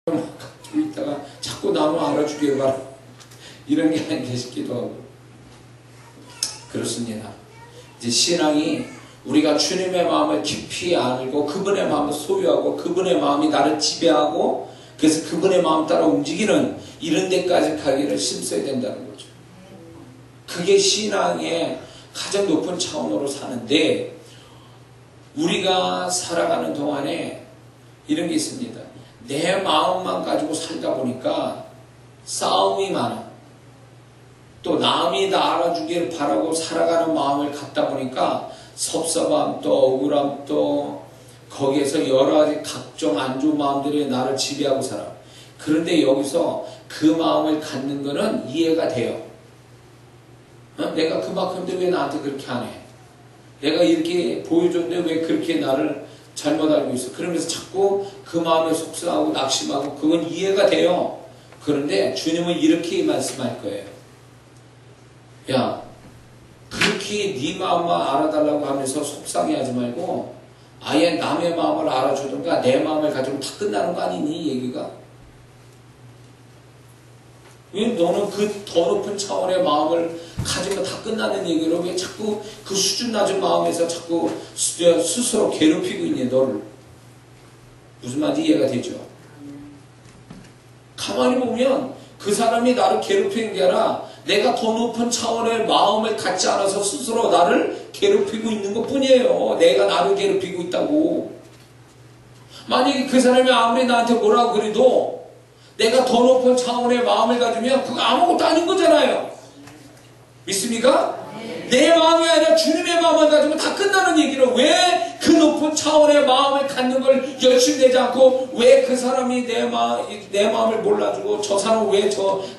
가지고 있다가 자꾸 남을 알아주길 바라. 이런 게 아닌가 싶기도 하고. 그렇습니다. 이제 신앙이 우리가 주님의 마음을 깊이 알고 그분의 마음을 소유하고 그분의 마음이 나를 지배하고 그래서 그분의 마음 따라 움직이는 이런 데까지 가기를 힘써야 된다는 거죠. 그게 신앙의 가장 높은 차원으로 사는데 우리가 살아가는 동안에 이런 게 있습니다. 내 마음만 가지고 살다 보니까 싸움이 많아. 또 남이 나 알아주기를 바라고 살아가는 마음을 갖다 보니까 섭섭함 또 억울함 또 거기에서 여러 가지 각종 안 좋은 마음들이 나를 지배하고 살아. 그런데 여기서 그 마음을 갖는 거는 이해가 돼요. 내가 그만큼인데 왜 나한테 그렇게 안 해? 내가 이렇게 보여줬는데 왜 그렇게 나를 잘못 알고 있어? 그러면서 자꾸 그 마음에 속상하고 낙심하고 그건 이해가 돼요. 그런데 주님은 이렇게 말씀할 거예요. 야, 그렇게 네 마음만 알아달라고 하면서 속상해하지 말고 아예 남의 마음을 알아주든가 내 마음을 가지고 다 끝나는 거 아니니 얘기가? 왜 너는 그 더 높은 차원의 마음을 가지면 다 끝나는 얘기로 왜 자꾸 그 수준 낮은 마음에서 자꾸 스스로 괴롭히고 있니 너를? 무슨 말인지 이해가 되죠? 가만히 보면 그 사람이 나를 괴롭히는 게 아니라 내가 더 높은 차원의 마음을 갖지 않아서 스스로 나를 괴롭히고 있는 것 뿐이에요. 내가 나를 괴롭히고 있다고. 만약에 그 사람이 아무리 나한테 뭐라고 그래도 내가 더 높은 차원의 마음을 가지면 그거 아무것도 아닌 거잖아요. 믿습니까? 내 마음이 아니라 주님의 마음을 가지면 다 끝나는 얘기를 왜 그 높은 차원의 마음을 갖는 걸 열심히 내지 않고 왜 그 사람이 내 마음을 몰라주고 저 사람은 왜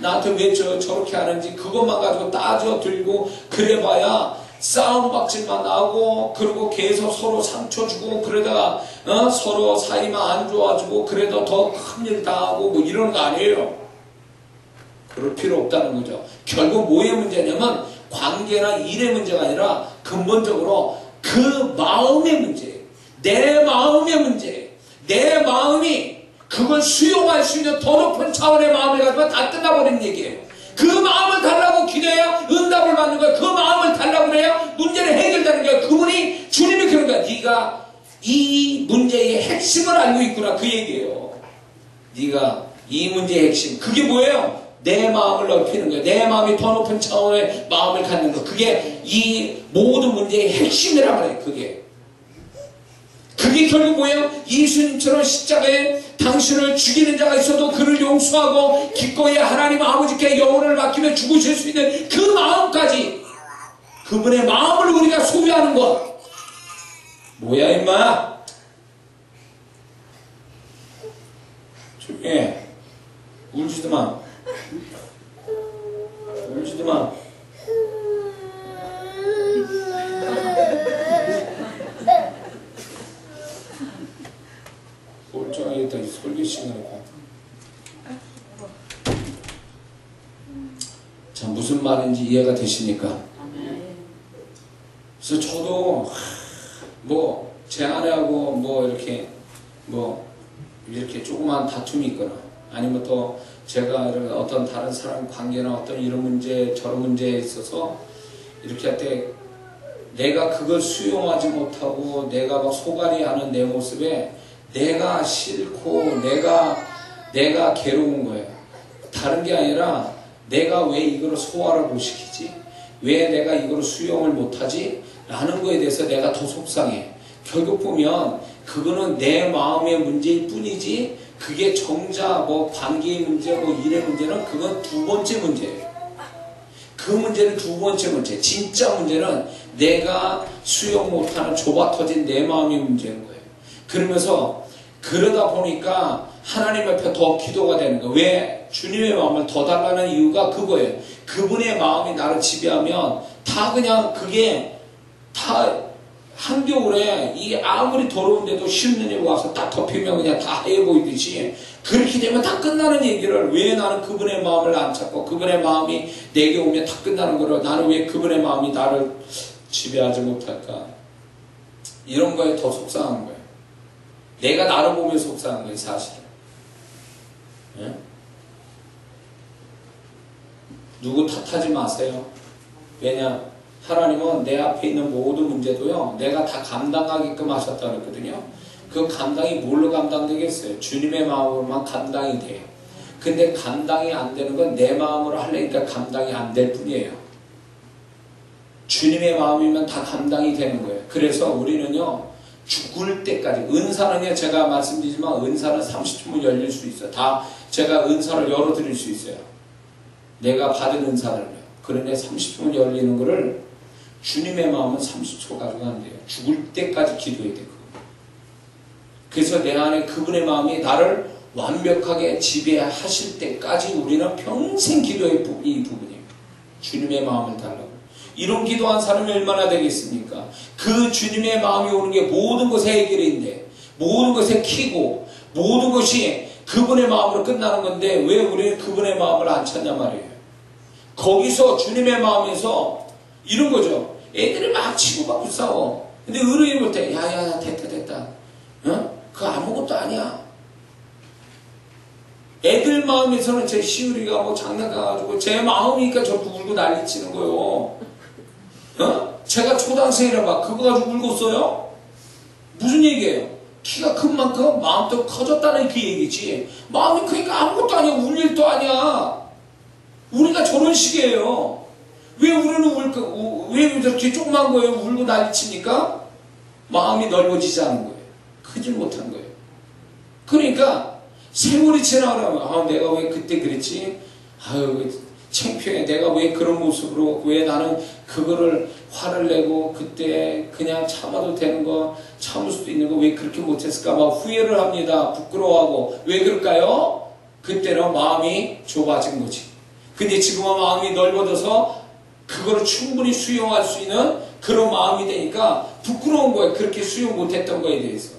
나한테 왜 저렇게 하는지 그것만 가지고 따져 들고 그래봐야 싸움박질만 나고 그리고 계속 서로 상처 주고 그러다가 서로 사이만 안 좋아지고 그래도 더 큰일 당하고 뭐 이런 거 아니에요. 그럴 필요 없다는 거죠. 결국 뭐의 문제냐면 관계나 일의 문제가 아니라 근본적으로 그 마음의 문제, 내 마음의 문제, 내 마음이 그걸 수용할 수 있는 더 높은 차원의 마음을 가지고 다 끝나버리는 얘기예요. 그 마음을 달라고 기도해야 응답을 받는 거예요. 그 마음을 달라고 해야 문제는 해결되는 거예요. 그분이 주님이 그런 거야. 네가 이 문제의 핵심을 알고 있구나 그 얘기예요. 네가 이 문제의 핵심 그게 뭐예요? 내 마음을 넓히는 거예요. 내 마음이 더 높은 차원의 마음을 갖는 거. 그게 이 모든 문제의 핵심이란 말이에요. 그게 결국 뭐예요? 예수님처럼 십자가에 당신을 죽이는 자가 있어도 그를 용서하고 기꺼이 하나님 아버지께 영혼을 맡기며 죽으실 수 있는 그 마음까지 그분의 마음을 우리가 소유하는 것. 뭐야 임마? 조용히 해. 울지도 마. 울지도 마. 멀쩡하겠다. 이 설교 시간에. 자, 무슨 말인지 이해가 되십니까? 그래서 저도 뭐 제 아내하고 뭐 이렇게 조그만 다툼이 있거나 아니면 또 제가 어떤 다른 사람 관계나 어떤 이런 문제 저런 문제에 있어서 이렇게 할 때 내가 그걸 수용하지 못하고 내가 막 소갈이 하는 내 모습에 내가 싫고 내가 괴로운 거예요. 다른 게 아니라 내가 왜 이거를 소화를 못 시키지? 왜 내가 이거를 수용을 못하지? 라는 거에 대해서 내가 더 속상해. 결국 보면 그거는 내 마음의 문제일 뿐이지 그게 정작 뭐 관계의 문제, 뭐 일의 문제는 그건 두 번째 문제예요. 그 문제는 두 번째 문제. 진짜 문제는 내가 수용 못하는 좁아 터진 내 마음의 문제인 거예요. 그러면서 그러다 보니까 하나님 앞에 더 기도가 되는 거예요. 왜? 주님의 마음을 더 달라는 이유가 그거예요. 그분의 마음이 나를 지배하면 다 그냥 그게 다 한겨울에 이 아무리 더러운데도 쉬운 눈이 와서 딱 덮이면 그냥 다 하얘 보이듯이 그렇게 되면 다 끝나는 얘기를 왜 나는 그분의 마음을 안 찾고 그분의 마음이 내게 오면 다 끝나는 거를 나는 왜 그분의 마음이 나를 지배하지 못할까? 이런 거에 더 속상한 거예요. 내가 나를 보면서 속상한 거예요, 사실은. 예? 누구 탓하지 마세요. 왜냐? 하나님은 내 앞에 있는 모든 문제도요, 내가 다 감당하게끔 하셨다 그랬거든요. 그 감당이 뭘로 감당되겠어요? 주님의 마음으로만 감당이 돼요. 근데 감당이 안 되는 건 내 마음으로 하려니까 감당이 안 될 뿐이에요. 주님의 마음이면 다 감당이 되는 거예요. 그래서 우리는요, 죽을 때까지, 은사는요, 제가 말씀드리지만 은사는 30초면 열릴 수 있어요. 다 제가 은사를 열어드릴 수 있어요. 내가 받은 은사를요. 그런데 30초면 열리는 거를 주님의 마음은 30초 가지고 안 돼요. 죽을 때까지 기도해야 돼요. 그래서 내 안에 그분의 마음이 나를 완벽하게 지배하실 때까지 우리는 평생 기도의 이 부분이에요. 주님의 마음을 달라고. 이런 기도한 사람이 얼마나 되겠습니까? 그 주님의 마음이 오는 게 모든 것의 해결인데, 모든 것의 키고, 모든 것이 그분의 마음으로 끝나는 건데 왜 우리는 그분의 마음을 안 찾냐 말이에요. 거기서 주님의 마음에서 이런 거죠. 애들이 막 치고받고 싸워. 근데 어른이 볼 때 야야 됐다. 어? 그거 아무것도 아니야. 애들 마음에서는 제 시우리가 뭐 장난가가지고 제 마음이니까 저렇게 울고 난리치는 거요. 어? 제가 초등생이라 막 그거 가지고 울었어요? 무슨 얘기예요? 키가 큰 만큼 마음도 커졌다는 그 얘기지. 마음이 크니까 아무것도 아니야. 울 일도 아니야. 우리가 저런 식이에요. 왜 우리는 왜 저렇게 조그만 거예요? 울고 난리치니까 마음이 넓어지지 않은 거예요. 크질 못한 거예요. 그러니까 세월이 지나가면 내가 왜 그때 그랬지? 아유 창피해. 내가 왜 그런 모습으로 왜 나는 그거를 화를 내고 그때 그냥 참아도 되는 거 참을 수도 있는 거 왜 그렇게 못했을까 막 후회를 합니다. 부끄러워하고. 왜 그럴까요? 그때는 마음이 좁아진 거지. 근데 지금은 마음이 넓어져서 그거를 충분히 수용할 수 있는 그런 마음이 되니까 부끄러운 거예요. 그렇게 수용 못했던 거에 대해서.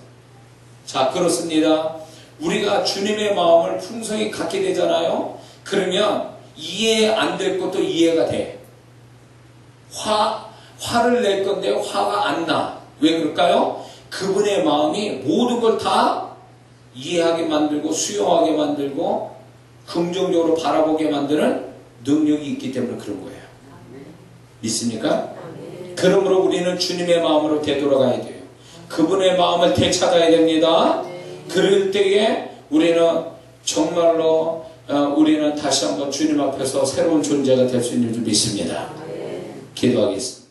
자, 그렇습니다. 우리가 주님의 마음을 풍성히 갖게 되잖아요. 그러면 이해 안 될 것도 이해가 돼. 화를 낼 건데 화가 안 나. 왜 그럴까요? 그분의 마음이 모든 걸 다 이해하게 만들고 수용하게 만들고 긍정적으로 바라보게 만드는 능력이 있기 때문에 그런 거예요. 믿습니까? 그러므로 우리는 주님의 마음으로 되돌아가야 돼요. 그분의 마음을 되찾아야 됩니다. 그럴 때에 우리는 정말로 우리는 다시 한번 주님 앞에서 새로운 존재가 될 수 있는 줄 믿습니다. 기도하겠습니다.